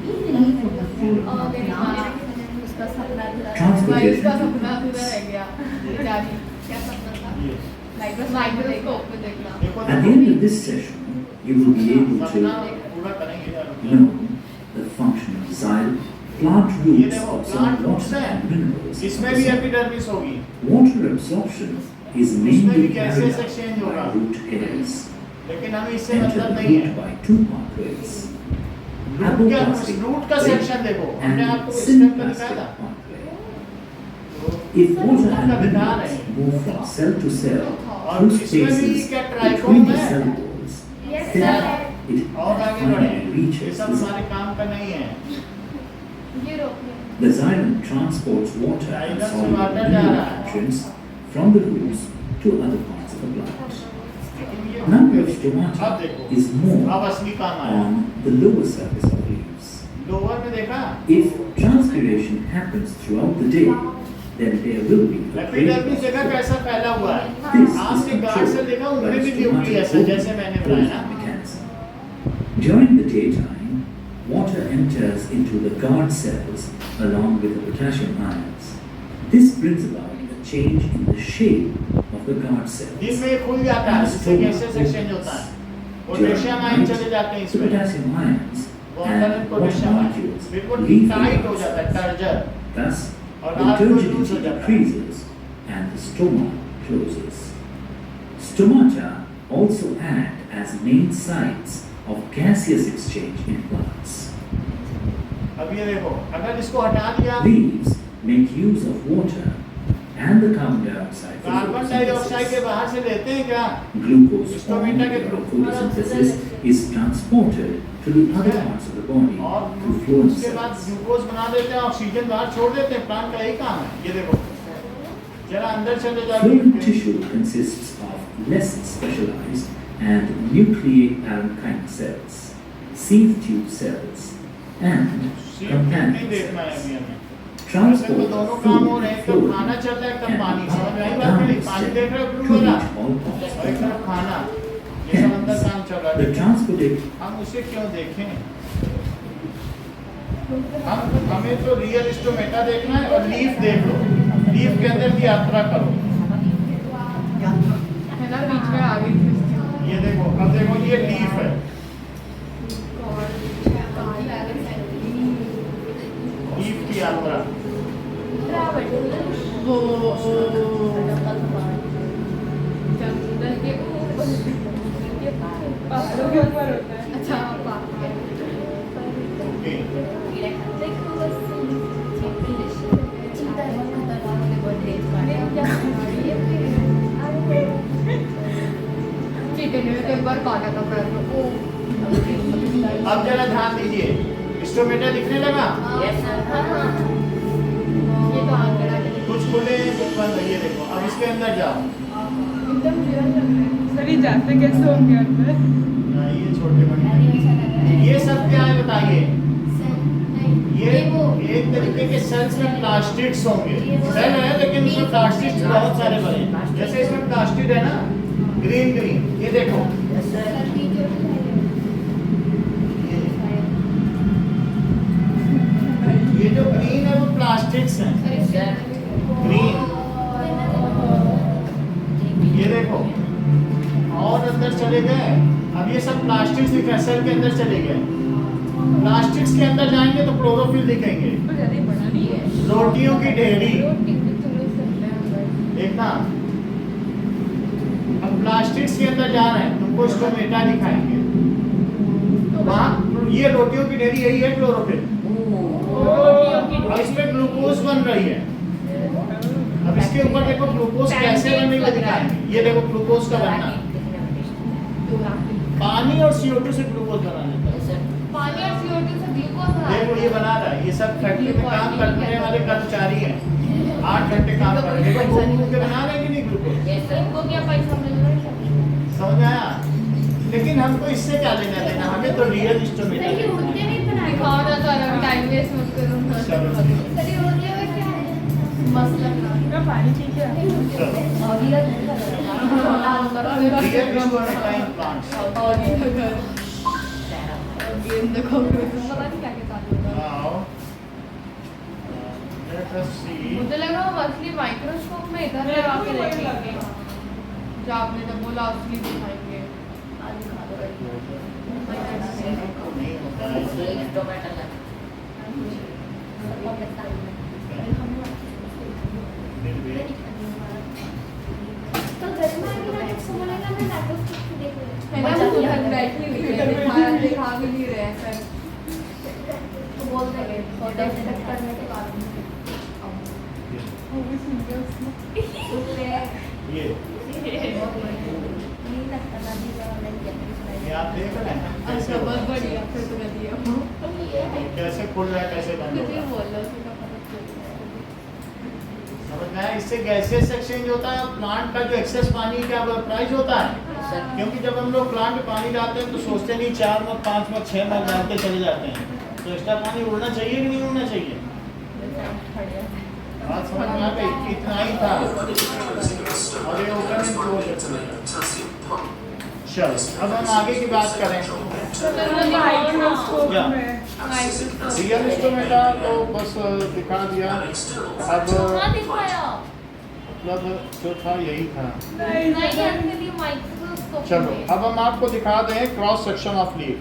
In the leaf of the full और मेरी माँ plant, उसका सपना था Transportation. उसका सपना अधूरा रह गया जानी क्या सपना था ये माइक्रोस्कोप में देखना देखो At the end of this session, you will be able सपना to पूरा करेंगे यार। know the function of xylem, plant ये roots देखो absorb प्लांट रूट्स water है, and minerals. इसमें भी एपिडर्मिस होगी। Water absorption is उसमें mainly भी gases carried exchange out होगा। by root hairs. लेकिन हमें इससे Enter मतलब the नहीं है। root by 2 pathways. रूट क्या रूट का सेक्शन देखो हमने and आपको स्टेप में दिखाया symplastic था। pathway. If water and का दिखा minerals रहे हैं। move from cell to cell और through इसमें भी spaces क्या between ट्राइकोम the है? cell walls, Yes, then sir. it और आगे बढ़े, finally ये reaches सब the हमारे काम का नहीं है। ये रोकने The xylem transports water and Xylem से soluble water जा mineral रहा है। nutrients from the roots to other parts of the plant. लेकिन ये Number of अब stomata देखो is more अब असली काम आया। on the lower surface of leaves. Lower में देखा If transpiration happens throughout the day, then there will be a great epidermis देखा कैसा फैला हुआ है। This आपने is गार्ड से देखा उनमें भी न्यूक्लियस है जैसे मैंने बताया ना। mechanism. During the daytime, water enters into the guard cells along with the potassium ions. This brings about a change in the shape of the guard cells. दिन में खुल जाता है, इससे गैसेस एक्सचेंज होता है, पोटेशियम आयन चले जाते हैं The इसमें, potassium ions water and and water potassium ion molecules बिल्कुल leave the टाइट हो guard जाता है, cells. टर्जर, Thus, और the आपको लूज हो turgidity जाता है। decreases and the stoma closes. Stomata also act as main sites of gaseous exchange in plants. अब ये देखो, अगर इसको हटा दिया, Leaves make use of water and the carbon dioxide for carbon dioxide के बाहर से लेते हैं क्या? Glucose formed Stomata के by photosynthesis is transported to the other parts of the body और through phloem उसके बाद cells. ग्लूकोज बना देते हैं, ऑक्सीजन बाहर छोड़ देते हैं, प्लांट का यही काम है। ये देखो, जरा अंदर चले Phloem जाओ, tissue consists of less specialized and nucleic parenchyma cells, sieve tube cells, and नहीं companion देखना है cells. अभी हमें। वैसे Transport तो दोनों of काम food हो रहे हैं, and तो fluid खाना चल रहा है, तब can पानी, be समझ में आई pumped बात down मेरी? the पानी cell देख रहे हो, to ब्लू वाला, reach all parts और एक of the तरफ body. खाना, ये सब अंदर काम चल रहा The है। transported हम उसे क्यों देखें? हमें तो रियल स्टोमेटा देखना है, और लीफ देख लो, लीफ के अंदर की यात्रा करो। है ना, बीच में आ गई थी। ये देखो, अब देखो, ये लीफ है, लीफ की यात्रा, वो जंगल के पहाड़ों के ऊपर होता है। अच्छा, ओके। चिकन में तो एक बार काटा था पैर में, ओ अब जरा ध्यान दीजिए, स्टोमेटा दिखने लगा, ये तो आंकड़ा के कुछ खुले कुछ बंद है, ये देखो। अब इसके अंदर जाओ, एकदम रियल लग रहा है। सर ये जाते कैसे होंगे अंदर? हाँ, ये छोटे बड़े, ये सब क्या है बताइए? ये एक तरीके के सेल्स में प्लास्टिड्स होंगे, सेल है लेकिन उसमें प्लास्टिड्स बहुत सारे बने हैं। जैसे इसमें प्लास्टिड है ना, ग्रीन ग्रीन, ये देखो, ये जो ग्रीन है वो प्लास्टिड्स हैं, ग्रीन, ये देखो, और अंदर चले गए। अब ये सब प्लास्टिक्स दिखा, सेल के अंदर चले गए, प्लास्टिक्स के अंदर जाएंगे तो क्लोरोफिल दिखेंगे, रोटियों की ढेरी, देखना। अब प्लास्टिक्स के अंदर जा रहे हैं, तुमको स्टोमेटा दिखाएंगे, तो वहाँ ये रोटियों की ढेरी, यही है क्लोरोफिल, और इसमें ग्लूकोज बन रही है। अब इसके ऊपर देखो ग्लूकोज कैसे बनने को दिखाएंगे, ये देखो ग्लूकोज का बनना, पानी और CO2 से ग्लूकोज बना लेता है। पानी और CO2 से ग्लूकोज बना देखो ये बना रहा है, ये सब फैक्ट्री में काम करने वाले कर्मचारी हैं, 8 घंटे काम कर रहे हैं, देखो के बना रहे हैं कि नहीं ग्लूकोज, इनको क्या पैसा मिल रहा है? समझ आया? लेकिन हमको इससे क्या लेना देना, हमें तो रियल स्टोमेटा सर ये उड़ते नहीं बनाए दिखाओ ना सर, अभी टाइम वेस्ट मत करो। चलो सर ये उड़ते हुए क्या है? मस्त लग रहा है। पानी ठीक है। Real stomata in plants. और ये घर गेम देखो, पता नहीं क्या क्या चालू होता है। Now, let us see. मुझे लगा वो असली माइक्रोस्कोप में इधर लगा के देखेंगे, जो आपने जब बोला असली दिखाएंगे। नहीं होता है। फिर भी तो घर में आके ना जब सोनेगा मैं माइक्रोस्कोप से देख रही है ना, वो उधर बैठी हुई है, दिखा भी नहीं रहे हैं सर। तो बोल देंगे फोटो सेट करने के बाद ये नहीं लगता दादी का ये आप देख रहे हैं कैसे अच्छा, हो रहा बहुत है? बढ़िया, फिर तो कर दिया। कैसे खुल रहा है, कैसे बंद हो कुछ भी रहा है। बोल लो, उसी का पता चल रहा है। समझ में आया? इससे गैसेस एक्सचेंज होता है, प्लांट का जो एक्सेस पानी का प्राइस होता है, क्योंकि जब हम लोग प्लांट में पानी डालते हैं तो सोचते नहीं 4 मग 5 मग 6 मग डालते चले जाते हैं, तो एक्स्ट्रा पानी उड़ना चाहिए कि नहीं उड़ना चाहिए? बात समझ में आ गई? इतना ही था, और ये ओपन एंड क्लोज। चलो अब हम आगे की बात करें। माइक्रोस्कोप या। में माइक्रोस्कोप रियल स्टोमेटा तो बस दिखा दिया। अब मतलब जो था यही था। नहीं एक्चुअली माइक्रोस्कोप चलो अब हम आपको दिखा दें cross section of leaf,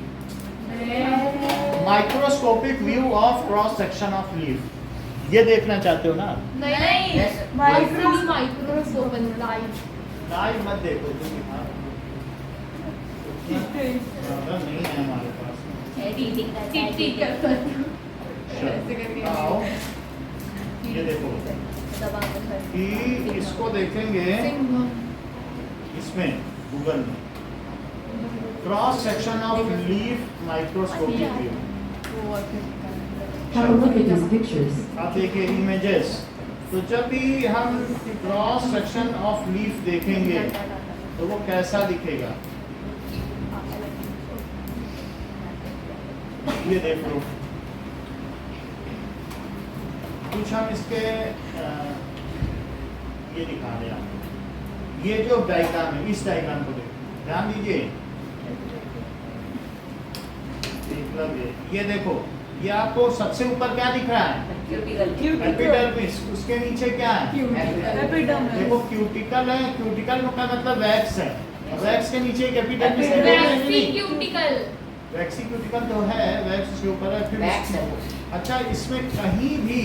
microscopic view of cross section of leaf. ये देखना चाहते हो ना? नहीं Yes. माइक्रोस्कोप लाइव लाइव मत देखो, जो दिखा ज़्यादा नहीं है हमारे पास। टिक करता है ऐसे करके। आओ ये देखो कि इसको देखेंगे इसमें गूगल में cross section of leaf microscopic view. Have a look at these pictures. आप देखिए इमेजेस, तो जब भी हम क्रॉस सेक्शन ऑफ लीफ देखेंगे तो वो कैसा दिखेगा ये देख लो। कुछ हम इसके ये दिखा रहे हैं आपको। ये जो डायग्राम है, इस डायग्राम को देखो, ध्यान दीजिए। ये देखो, ये आपको सबसे ऊपर क्या दिख रहा है? एपिडर्मिस। उसके नीचे क्या है? देखो क्यूटिकल है, क्यूटिकल का मतलब वैक्स है, वैक्स के नीचे एक एपिडर्मिस है। वेक्सिक्यूटिकल वेक्सिक्यूटिकल तो है, वैक्स के ऊपर है, फिर वैक्स है। अच्छा इसमें कहीं भी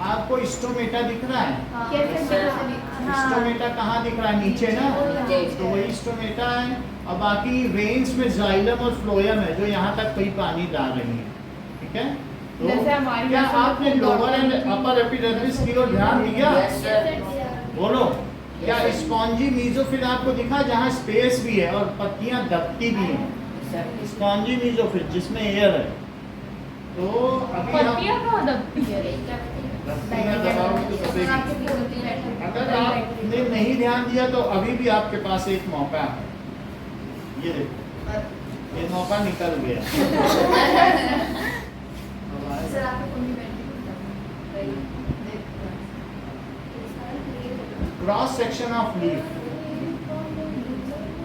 आपको स्टोमेटा दिख रहा है? स्टोमेटा कहाँ दिख रहा है? नीचे ना, तो वही स्टोमेटा है। और बाकी वेन्स में जाइलम और फ्लोएम है जो यहाँ तक कोई पानी डाल रही है, ठीक है? तो जैसे हमारी क्या नसों में आपने खून लोअर दौड़ता एंड है। अपर एपिडर्मिस की ओर ध्यान दिया? बोलो, क्या Yes, sir. स्पॉन्जी मीजोफिल आपको दिखा जहाँ स्पेस भी है और पत्तियां दबती भी हैं? स्पॉन्जी मीजोफिल जिसमें एयर है। तो अभी हम पत्तियां कहाँ दबती है? दबती हैं, दबाओगे तो दबेगी। अगर आपने नहीं ध्यान दिया तो अभी भी आपके पास एक मौका है। ये देखो, ये मौका निकल गया। सर आपको कौन सी cross section of leaf,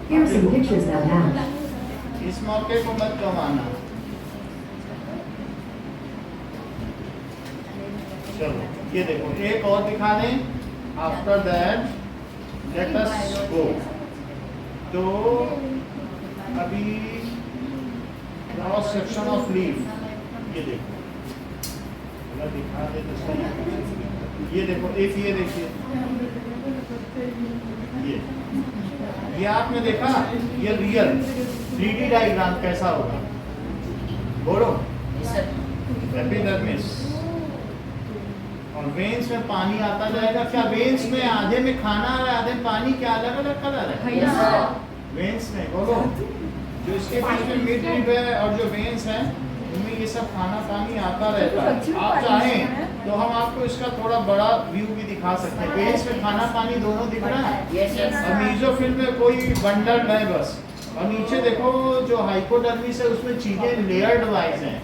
Here are some pictures that match. इस मौके को मत गंवाना। चलो ये देखो, एक और दिखा दें। आफ्टर दैट लेट अस गो। तो अभी क्रॉस सेक्शन ऑफ लीफ, ये देखो, अगर दिखा दे तो सही। ये देखो, एक ये देखिए, ये आपने देखा, ये रियल 3D डायग्राम कैसा होगा? बोलो। एपिडर्मिस और वेन्स में पानी आता जाएगा। क्या वेन्स में आधे में खाना आ रहा है, आधे में पानी? क्या अलग अलग कलर है वेन्स में? बोलो। जो इसके बीच में मिड रिब है और जो वेन्स है उनमें ये सब खाना पानी आता रहता है। आप चाहें तो हम आपको इसका थोड़ा बड़ा व्यू भी दिखा सकते हैं। वेन्स में खाना पानी दोनों दिख रहा है और मीजोफिल में कोई बंडल है बस। और नीचे देखो जो हाइपोडर्मिस है उसमें चीजें लेयर्ड वाइज हैं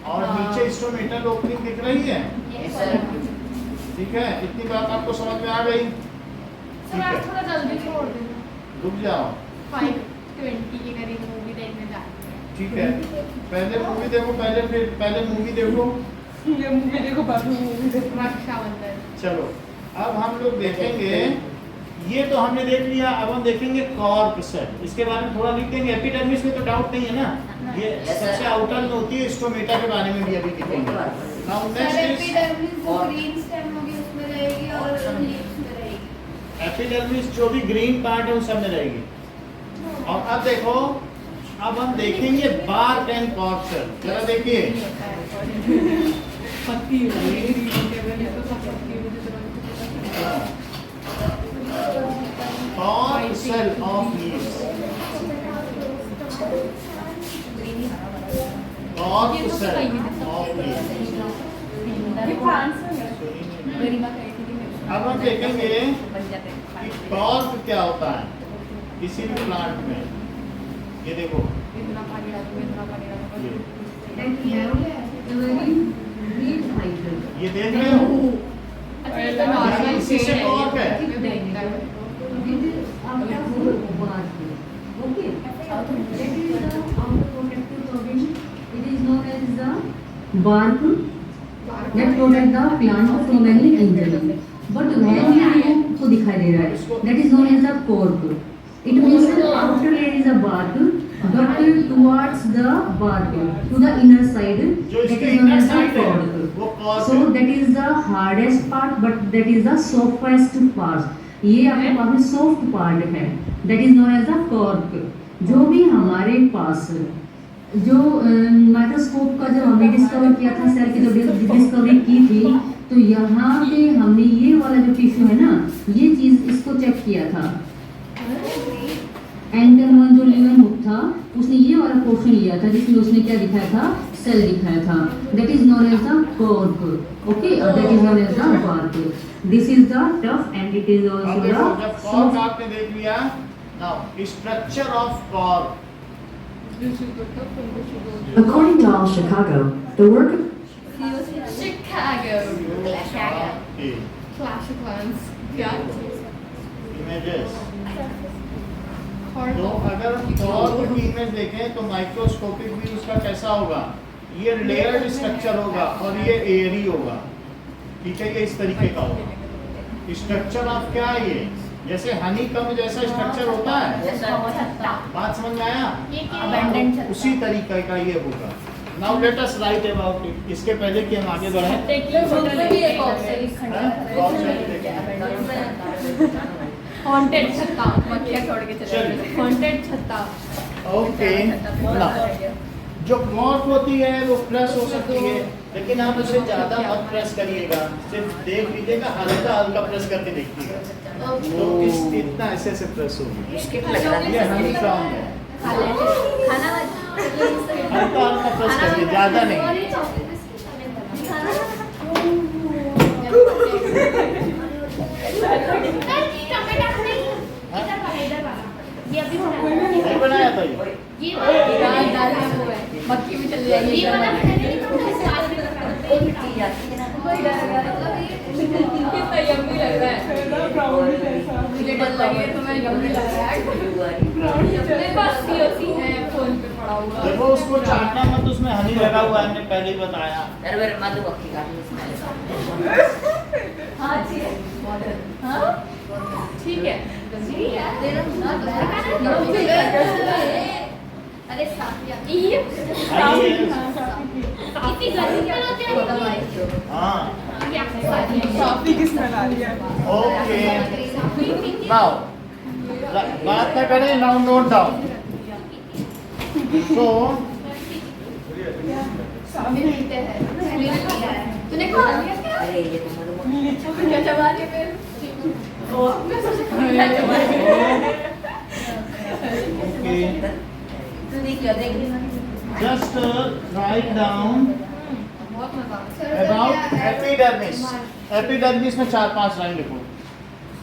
और नीचे स्टोमेटल ओपनिंग दिख रही है। ठीक है, इतनी बात आपको समझ में आ गई? सर आप थोड़ा जल्दी छोड़ देना। रुक जाओ। 5:20 के करीब मूवी देखने जाते हैं। ठीक है, पहले मूवी देखो, पहले मूवी देखो। ये मूवी देखो, बाद में मूवी देखो। रक्षाबंधन। चलो अब हम लोग देखेंगे, ये तो हमने देख लिया। अब हम देखेंगे कॉर्क सेल। इसके बारे में थोड़ा लिख देंगे। एपिडर्मिस में तो डाउट नहीं है ना, ये सबसे आउटर में होती है। स्टोमेटा के बारे में भी अभी लिखेंगे। नाउ नेक्स्ट इज एपिडर्मिस जो ग्रीन स्टेम होगी उसमें रहेगी और लीव्स में रहेगी। एपिडर्मिस जो भी ग्रीन पार्ट है उन सब में रहेगी। और अब देखो, अब हम देखेंगे बार्क एंड कॉर्क सेल। जरा देखिए, पत्ती तो सब पत्ती cork cell of leaves. Cork cell of leaves. अब हम देखेंगे कि कॉर्क क्या होता है किसी भी प्लांट में। ये देखो, इतना पानी डालो, इतना पानी डालो। ये देख रहे हो? अच्छा ये तो नॉर्मल इसी से कॉर्क है। Bark that protect the plant from any injury. But when you आपको दिखाई दे रहा है, that is known as the cork. It means outer layer is a bark but towards the bark to the inner side, जो that इसके is known inner as the side है, cork. वो cork So है. that is the hardest part but that is the softest part. ये आपके पास में soft part है, that is known as the cork. जो भी हमारे पास जो माइक्रोस्कोप का जब हमने डिस्कवर किया था, सेल की जो डिस्कवरी की थी, तो यहाँ पे हमने ये वाला जो टिश्यू है ना, ये चीज इसको चेक किया था. एंटन जो लीवन हुक था, उसने ये वाला पोर्शन लिया था जिसमें उसने क्या दिखाया था, सेल दिखाया था. That is known as the cork. Okay, that is known as the bark. This is the tough and it is अब आल्सो देखो, द जब कॉर्क आपने देख लिया, now structure of cork. According to All Chicago, the work of Chicago. Okay. Clash of Clans. क्या? Images. और तो अगर हम कॉर्क की इमेज देखें तो माइक्रोस्कोपिक भी उसका कैसा होगा, ये लेयर्ड स्ट्रक्चर होगा और ये एयरी होगा. ठीक है, ये इस तरीके का होगा. स्ट्रक्चर ऑफ क्या है ये, जैसे हनी कम जैसा स्ट्रक्चर होता है, बात समझ में आया? उसी तरीके का ये होगा. Now let us right about it. इसके पहले कि हम आगे बढ़ें, हॉन्टेड छत्ता, मक्खियाँ छोड़ के चले चलिए. गए. हॉन्टेड छत्ता. ओके. ना जो कॉर्क होती है वो प्रेस हो सकती है, लेकिन आप उसे ज्यादा मत प्रेस करिएगा, सिर्फ देख लीजिएगा, हल्का हल्का प्रेस करके देखिएगा. तो इतना ऐसे ऐसे प्रेस होगी. ये हनी काम है, हल्का हल्का प्रेस करिए, ज्यादा नहीं. नहीं बनाया था ये. मक्खी भी चल जाएगी. कितना यम्मी लग रहा है. मुझे डर लगी है, तुम्हें यम्मी लग रहा है. मेरे पास COC है फोन पे पड़ा हुआ. देखो उसको चाटना मत, उसमें हनी लगा हुआ है, हमने पहले ही बताया. ठीक है. अरे साफिया इतनी गर्मी क्या होती है? हाँ. साफी की स्मेल आ रही है. ओके. नाउ बात क्या करें, नाउ नोट डाउन. सो तूने खा लिया क्या? क्या चबा लिया फिर? just write down बहुत मजा. about epidermis. एपिडर्मिस में 4-5 लाइन लिखो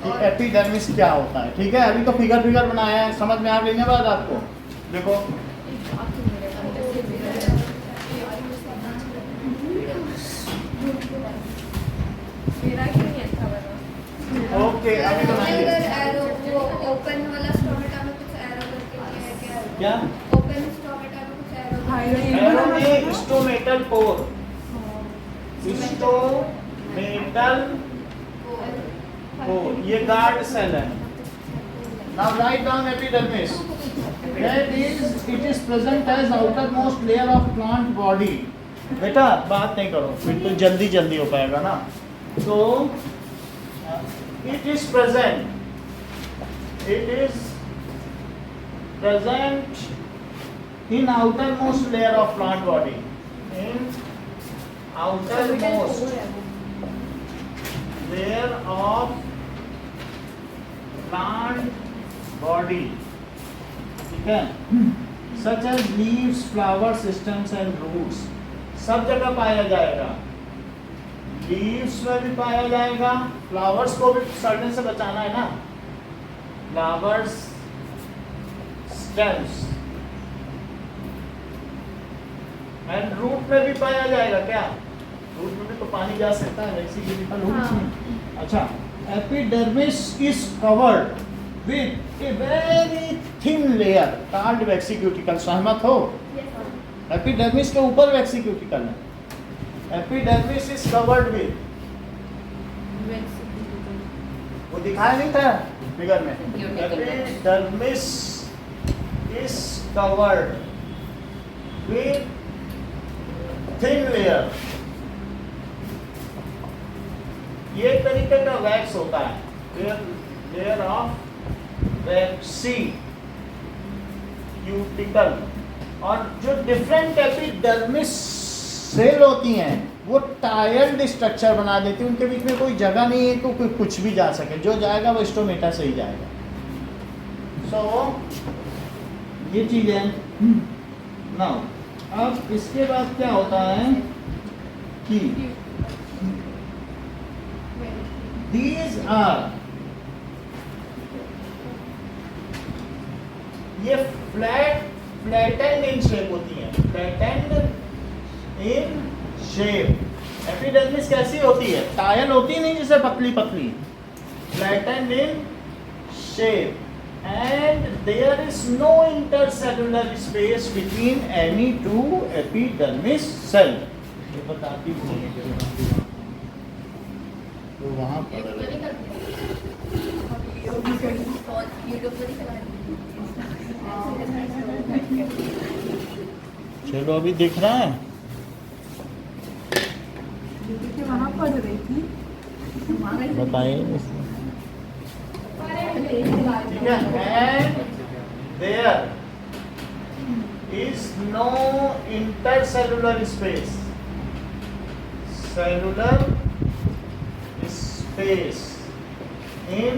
कि एपिडर्मिस क्या होता है. ठीक है, अभी तो फिगर बनाया है, समझ में आ गई ना बात आपको. देखो मेरा क्यों नहीं अच्छा बना? ओके, अभी बनाएंगे. एरो वो ओपन वाला स्टोमेटा में कुछ एरो करके किया है क्या? क्या ओपन स्टोमेटा में कुछ एरो एरो में स्टोमेटल पोर. स्टोमेटल पोर ये गार्ड सेल है. Now write down epidermis. That is, it is present as outermost layer of plant body. बेटा बात नहीं करो, फिर तो जल्दी हो पाएगा ना. तो it is present in outermost layer of plant body. In outermost layer of plant body. ठीक है, such as leaves, flower systems and roots. सब जगह पाया जाएगा. लीव्स में भी पाया जाएगा, फ्लावर्स को भी सड़ने से बचाना है ना. फ्लावर्स, स्टेम्स एंड रूट में भी पाया जाएगा. क्या रूट में भी तो पानी जा सकता है, वैसी भी रूट में. अच्छा, epidermis is covered with a very thin layer called waxy cuticle. सहमत हो? एपिडर्मिस के ऊपर वेक्सीक्यूटिकल है. Epidermis is covered with वो दिखाया नहीं था फिगर में। Cuticle. Epidermis is covered with thin layer. ये एक तरीके का वैक्स होता है, लेयर ऑफ वैक्सी क्यूटिकल। और जो डिफरेंट एपिडर्मिस सेल होती हैं वो टायर्ड स्ट्रक्चर बना देती है, उनके बीच में कोई जगह नहीं है तो कोई कुछ भी जा सके, जो जाएगा वो स्टोमेटा से ही जाएगा। ये चीज है। नाउ अब इसके बाद क्या होता है कि दीज आर, ये फ्लैटेंड इन शेप होती हैं, फ्लैटेंड इन शेप। एपिडर्मिस कैसी होती है? टायल होती नहीं जैसे पतली पतली, flattened in shape and there is no intercellular space between any two epidermis cell। ये बताती नहीं है तो वहाँ पर चलो अभी दिख रहा है। वहाँ पढ़ रही थी। बताइए ठीक है। And there is no intercellular space, cellular space in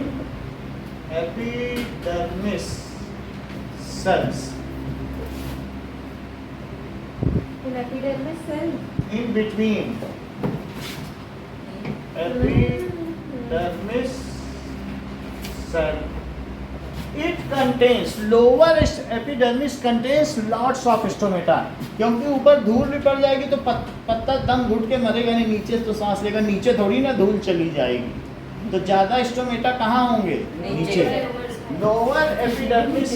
epidermis cells, In epidermis cell. in between epidermis cell. It contains, lower epidermis contains lots of stomata। क्योंकि ऊपर धूल भी पड़ जाएगी तो पत्ता दम घुट के मरेगा नहीं, नीचे तो सांस लेगा, नीचे थोड़ी ना धूल चली जाएगी। तो ज्यादा स्टोमेटा कहाँ होंगे? नीचे। Lower epidermis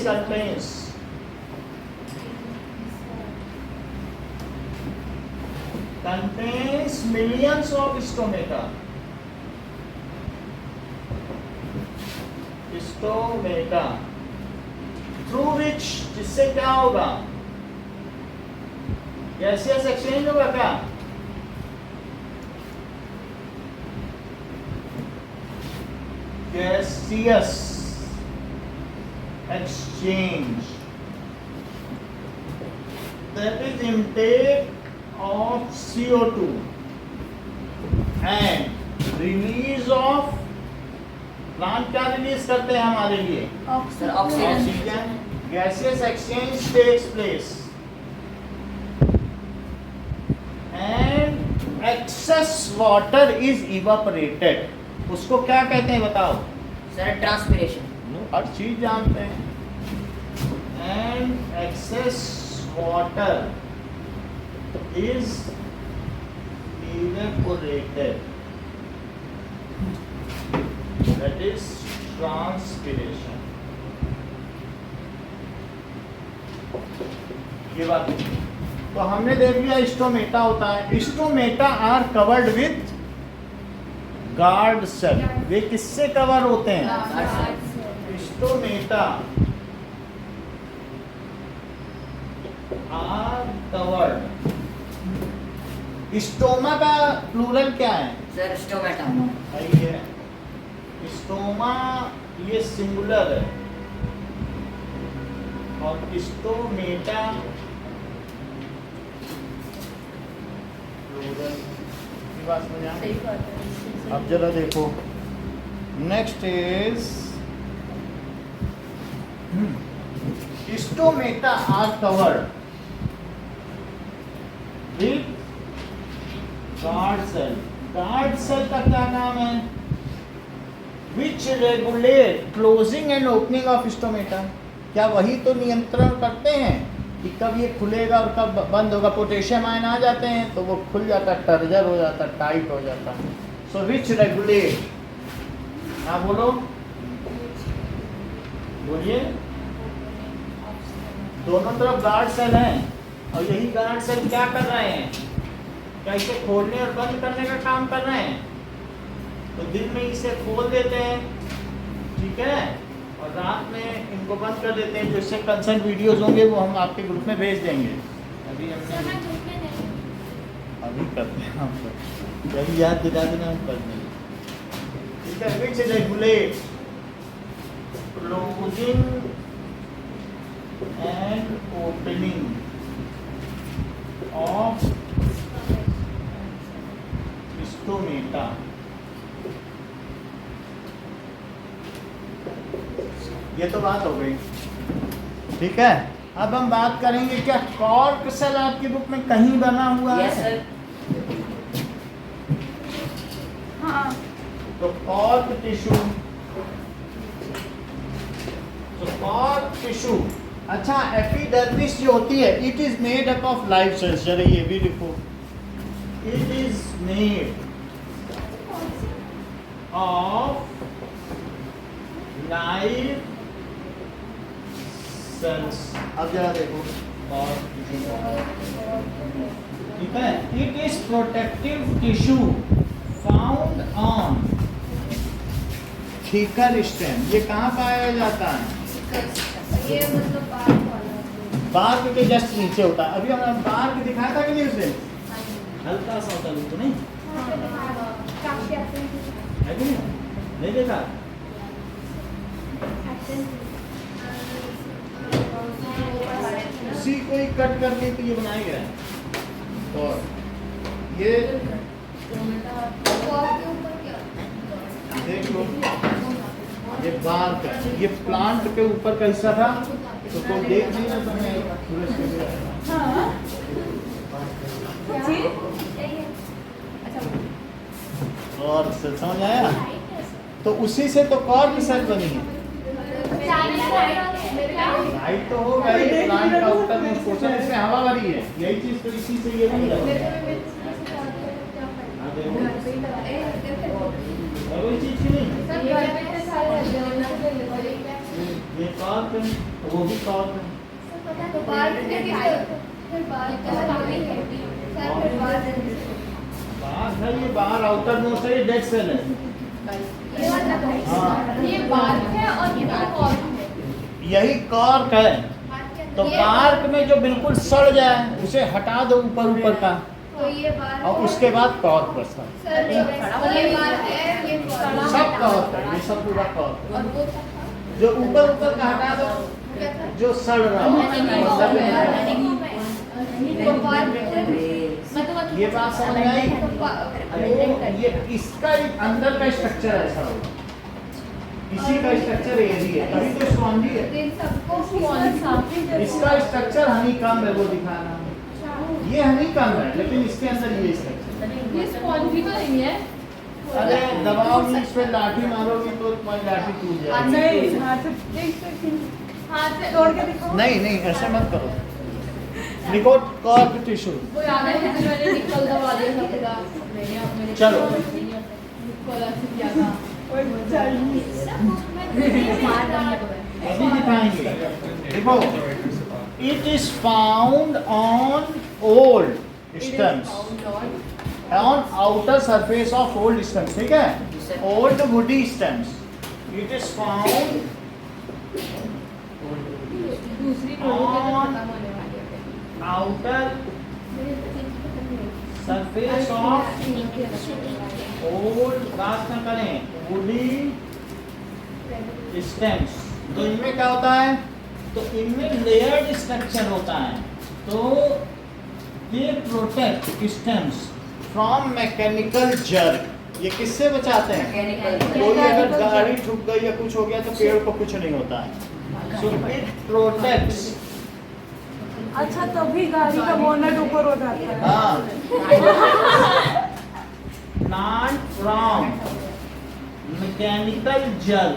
contains millions of stomata। Stomata through which, जिससे क्या होगा? गैसियस एक्सचेंज होगा क्या? Gaseous exchange, that is intake of CO2 and release of, plant क्या रिलीज करते हैं हमारे लिए? Oxygen. Gaseous exchange takes place and excess water is evaporated. उसको क्या कहते हैं बताओ? Sir transpiration. हर चीज जानते हैं। And excess water is evaporated, that is transpiration। ये बात तो हमने देख लिया स्टोमेटा होता है। Stomata are covered with guard cell. वे किससे कवर होते हैं? Stomata are covered. स्टोमा का प्लूरल क्या है? Sir stomata. है स्टोमा, ये सिंगुलर है, और स्टोमेटा प्लूरल। की बात समझ आ? सही बात है। अब जरा देखो, next is stomata are covered with guard cell. Guard cell का क्या काम है? Which regulate closing and opening of stomata. क्या वही तो नियंत्रण करते हैं कि कब ये खुलेगा और कब बंद होगा? पोटेशियम आयन आ जाते हैं तो वो खुल जाता है, टर्जर हो जाता है, टाइट हो जाता है। सो विच रेगुलेट, हाँ बोलो, बोलिए। दोनों तरफ गार्ड सेल हैं और यही गार्ड सेल क्या कर रहे हैं? क्या इसे खोलने और बंद करने का काम कर रहे हैं? तो दिन में इसे खोल देते हैं ठीक है, और रात में इनको बंद कर देते हैं। जो इससे कंसर्न वीडियोस होंगे वो हम आपके ग्रुप में भेज देंगे। अभी हमने अभी करते हैं हम लोग, अभी याद दिला देना हम कर देंगे। ठीक है, which regulate closing and opening of stomata. ये तो बात हो गई, ठीक है। अब हम बात करेंगे क्या कॉर्क सेल आपकी बुक में कहीं बना हुआ Yes, है? sir. हाँ तो कॉर्क टिश्यू, तो कॉर्क टिश्यू, अच्छा एपिडर्मिस जो होती है, it is made up of live cells. जरा ये भी लिखो, it is made of live cells. अब जरा देखो कॉर्क टिश्यू, ठीक है। It is protective tissue found on thicker stem. ये कहाँ पाया जाता है? ये मतलब बार्क के जस्ट नीचे होता है। अभी हमने बार्क दिखाया था कि नहीं उसे? हल्का सा होता है तो नहीं है कि नहीं देखा? उसी को ही कट करके तो ये बनाया गया है। और ये देखो, ये बार्क है, ये प्लांट के ऊपर का हिस्सा था, तो कोई देख नहीं रहा था। और समझ आया? तो उसी से तो कॉर्क सेल बनी है। लाइट तो होगा ही, प्लांट का ऊपर में पोषण, इसमें हवा भरी है, यही चीज तो इसी से ये बन रहा है। कोई चीज की नहीं, ये कॉर्क है, वो भी कॉर्क है। बाहर है, ये बाहर आउटर मोस्ट है, ये डेड सेल है। ये बार्क है और ये कॉर्क है। यही कॉर्क है। तो बार्क में जो बिल्कुल सड़ जाए उसे हटा दो ऊपर ऊपर का, तो ये बार और उसके बाद कॉर्क बचता है। सर ये बार है, ये सब कॉर्क है, ये सब पूरा कॉर्क है। जो ऊपर ऊपर का हटा दो, जो सड़ रहा हो। ये बात समझ में आई? ये इसका अंदर का स्ट्रक्चर ऐसा होगा, इसी का स्ट्रक्चर ये भी है, तभी तो स्पॉन्जी है। इसका स्ट्रक्चर हनी कम है, वो दिखाना। ये हनी कम है, लेकिन इसके अंदर ये स्ट्रक्चर। ये स्पॉन्जी तो नहीं है। अरे दबाव में इस पे लाठी मारोगी तो तुम्हारी लाठी टूट जाएगी। हाथ से तोड़ के दिखाओ। नहीं नहीं, ऐसे मत करो। लिखो कॉर्क टिश्यू। वो याद है कि मैंने निकल दबा दिया था पूरा। मैंने चलो। निकल ऐसे किया था। अभी दिखाएंगे। देखो, it is found on old stems, on outer surface of old stems, ठीक है, old woody stems. It is found दूसरी नोट के तो खत्म होने वाली है। outer surface of old, बात न करें, woody stems। तो इनमें क्या होता है? तो इनमें लेयर्ड स्ट्रक्चर होता है। तो ये protect stems from mechanical jerk. ये किससे बचाते हैं? कोई अगर गाड़ी ठुक गई या कुछ हो गया तो पेड़ को कुछ नहीं होता है। So it protects। अच्छा, तभी गाड़ी का बोनट ऊपर हो जाता है। हाँ। Plant from mechanical jerk।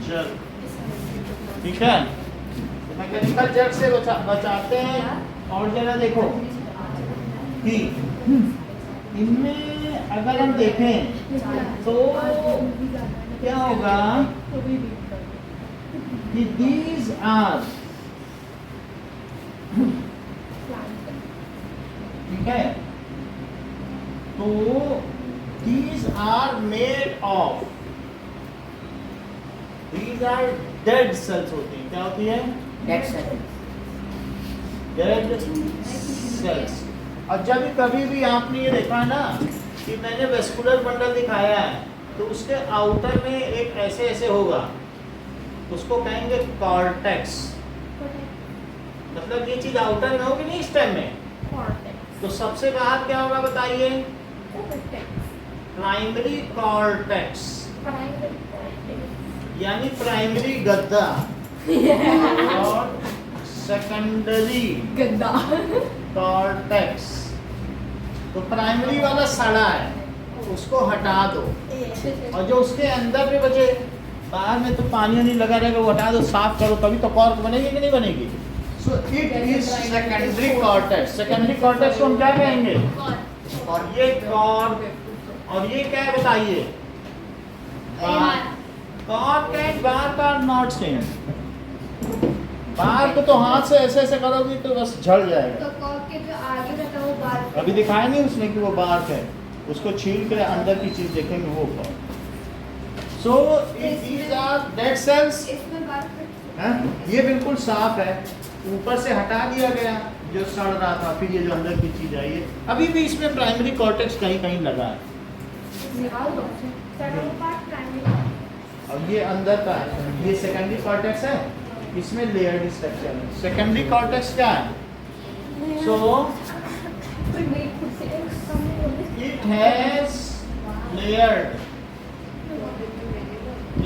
jerk, ठीक है, मैकेनिकल जर्क से बचाते हैं। और जरा देखो कि इनमें अगर हम देखें तो क्या होगा कि these are, ठीक है, तो these are made of, these are dead cells होती हैं। क्या होती है? Dead cell. Dead cells. और जब कभी भी आपने ये देखा है ना कि मैंने वेस्कुलर बंडल दिखाया है, तो उसके आउटर में एक ऐसे ऐसे होगा, उसको कहेंगे कॉर्टेक्स। मतलब ये चीज आउटर में होगी नहीं इस टाइम में, तो सबसे बाहर क्या होगा बताइए? प्राइमरी कॉर्टेक्स, यानी प्राइमरी गद्दा और सेकेंडरी गद्दा। कॉर्टेक्स। तो प्राइमरी वाला सड़ा है, उसको हटा दो, और जो उसके अंदर में बचे, बाहर में तो पानी नहीं लगा रहेगा, वो हटा दो, साफ करो, तभी तो कॉर्क बनेगी कि नहीं बनेगी। So it is secondary cortex. Secondary cortex को हम क्या कहेंगे? और ये कॉर्क, और ये क्या है बताइए? कॉर्क एंड बार का नॉट सेम। बार को तो हाथ से ऐसे ऐसे करोगी तो बस झड़ जाएगा। तो कॉर्क के जो आगे रहता है वो बार, अभी दिखाया नहीं उसने कि वो बार्क है, उसको छील के अंदर की चीज देखेंगे वो cork. So these are dead cells। इसमें बार ये बिल्कुल साफ है, ऊपर से हटा दिया गया जो सड़ रहा था, फिर ये जो अंदर की चीज आई है, अभी भी इसमें प्राइमरी कॉर्टेक्स कहीं कहीं लगा है, निकाल दो। सेकंड पार्ट प्राइमरी, और ये अंदर का है, ये सेकेंडरी कॉर्टेक्स है, इसमें लेयर्ड स्ट्रक्चर है। सेकेंडरी कॉर्टेक्स क्या है? So it has layered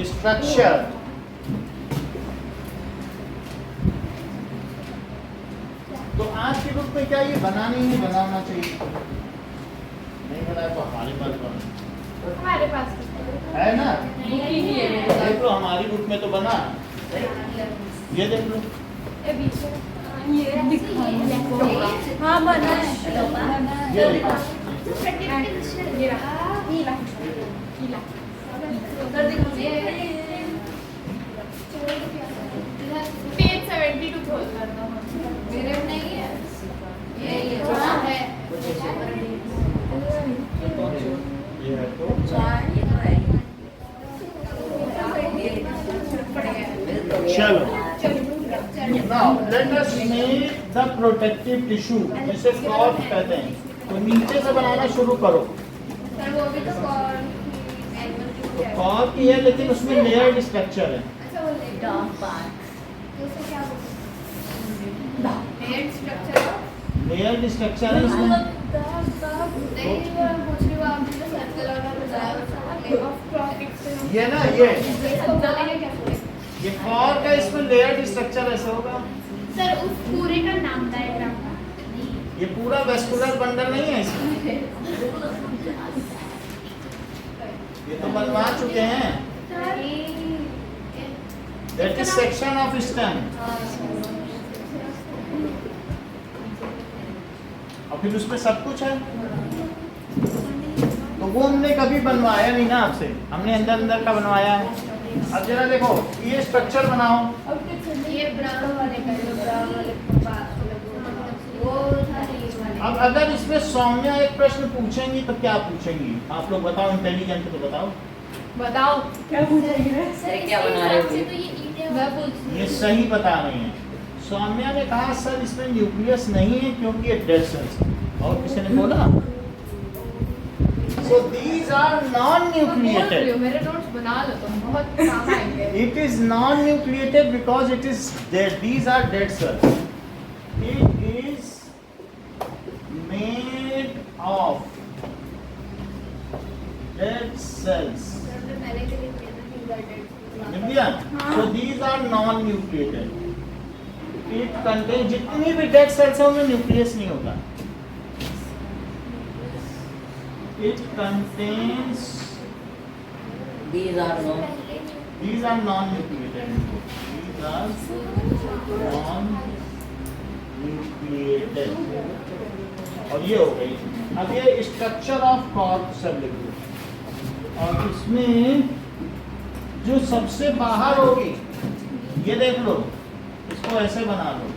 structure. तो आज के बुक में क्या ये बना नहीं है, बनाना चाहिए? नहीं बनाया तो हमारे पास बना हमारे पास है ना। बुक ही नहीं है। देख लो हमारी बुक में तो बना, ये देख लो। ये बीच में ये दिखा। हाँ बना है। ये देखो, ये रहा नीला नीला उधर दिखा। पेज 72 खोल करना मेरे में नहीं है। ये हाँ है। ये है तो चलो। Now let us make the protective tissue, जिसे कॉर्क कहते हैं। तो नीचे से बनाना शुरू करो। सर वो भी तो तो कॉर्क ही है, लेकिन उसमें लेयर्ड स्ट्रक्चर है। अच्छा वो Dark part. तो उसे क्या बोलते हैं? हेड स्ट्रक्चर लेयर्ड स्ट्रक्चर है उसमें। नहीं वो पूछ रही हूँ, आपने जो सर्कल वाला बताया ऑफ प्रॉफिट ये ना ये इसको बोलेंगे क्या बोलेंगे? ये कॉर्क है, इसमें लेयर्ड स्ट्रक्चर ऐसे होगा। सर उस पूरे का नाम डायग्राम का ये पूरा वेस्कुलर बंडल नहीं है इसमें, ये तो बनवा चुके हैं। That is section of stem. और फिर उसमें सब कुछ है, तो वो हमने कभी बनवाया नहीं ना आपसे, हमने अंदर अंदर का बनवाया है। अब जरा देखो, ये स्ट्रक्चर बनाओ। ये ब्राउन वाले का जो ब्राउन वाले पास वो वाले अब अगर इसमें सौम्या एक प्रश्न पूछेंगी तो क्या पूछेंगी? आप लोग बताओ, इंटेलिजेंट तो बताओ। बताओ क्या पूछेंगे? सर क्या बना रहे हो? तो ये ईंटें मैं पूछ ये सही बता रहे हैं। सौम्या ने कहा सर इसमें न्यूक्लियस नहीं है क्योंकि ये डेड सेल्स है। और किसी ने बोला so these are non nucleated. मेरे नोट्स बना लो तुम, बहुत काम आएंगे। It is non-nucleated because it is dead. These are dead cells. It is made of dead cells. पहले के लिए फिंगर लिख दिया? So these are non-nucleated. It contains जितनी भी dead cells हैं उनमें न्यूक्लियस नहीं होगा। It contains These are no. These are non-nucleated. These are non-nucleated. और ये हो गई। अब ये स्ट्रक्चर ऑफ कॉर्क सब लिख दो, और इसमें जो सबसे बाहर होगी ये देख लो, इसको ऐसे बना लो,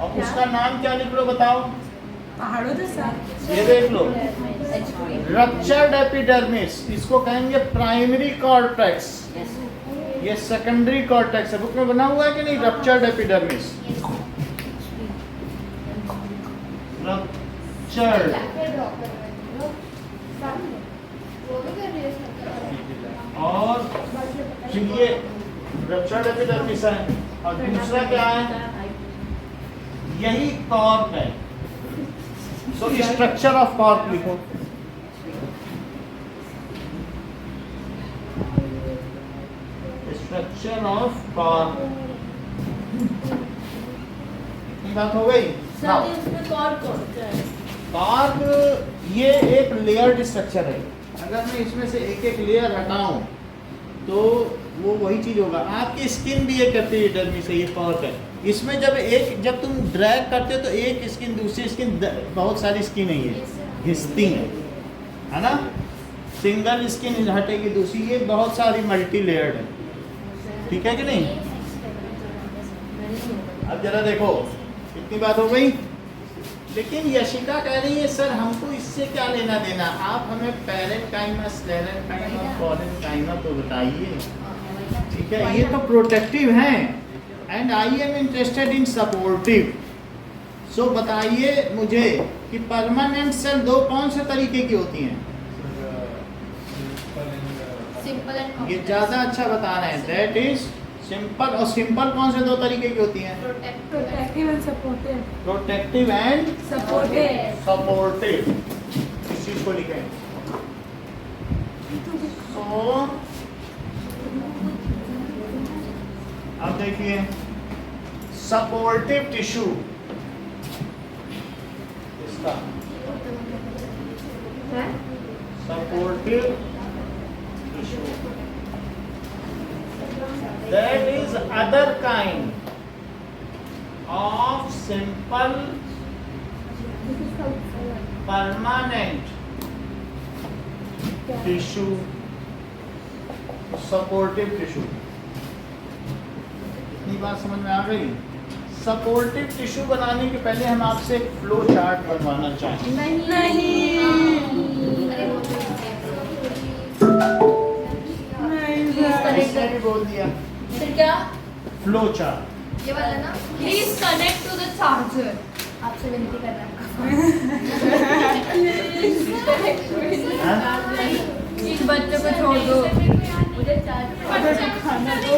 और उसका नाम क्या लिख लो बताओ? पहाड़ों जैसा ये देख लो, रप्चर्ड एपिडर्मिस, इसको कहेंगे प्राइमरी कॉर्टेक्स, ये सेकेंडरी कॉर्टेक्स है। बुक में बना हुआ है कि नहीं, रप्चर्ड एपिडर्मिस, रप्चर्ड। और फिर ये रप्चर्ड एपिडर्मिस है, और दूसरा क्या है, यही कॉर्क है। सो स्ट्रक्चर ऑफ कॉर्क लिखो, स्ट्रक्चर ऑफ कॉर्क। बात हो गई। कॉर्क ये एक लेयर्ड स्ट्रक्चर है। अगर मैं इसमें से एक एक लेयर हटाऊं तो वो वही चीज होगा। आपकी स्किन भी एक एपिडर्मिस है, ये कॉर्क है। इसमें जब तुम ड्रैग करते हो तो एक स्किन दूसरी स्किन, बहुत सारी स्किन है, ये घिसती है ना। सिंगल स्किन हटेगी दूसरी, ये बहुत सारी मल्टी लेयर्ड है, ठीक है कि नहीं। अब जरा देखो, इतनी बात हो गई। लेकिन यशिका कह रही है सर हमको इससे क्या लेना देना, आप हमें पैरेंकाइमा, स्क्लेरेंकाइमा, फॉरेनकाइमा तो बताइए, ठीक है। ये तो प्रोटेक्टिव हैं and I am interested in supportive. So बताइए मुझे कि परमानेंट सेल दो कौन से तरीके की होती हैं। सिंपल एंड ये ज़्यादा अच्छा बता रहे हैं, दैट इज सिंपल। और सिंपल कौन से दो तरीके की होती हैं, protective and supportive. Protective and supportive. Supportive, इस चीज को लिखें। तो अब देखिए सपोर्टिव टिश्यू, इसका supportive tissue, that is other kind of simple permanent tissue, supportive tissue। इतनी बात समझ में आ गई। सपोर्टिव टिश्यू बनाने के पहले हम आपसे एक फ्लो चार्ट बनवाना चाहेंगे। इसने भी बोल दिया फिर क्या, फ्लो चार्ट। ये वाला ना, please connect to the charger. आपसे विनती कर रहा इस बच्चे को छोड़ दो, मुझे चार्ज खाना दो।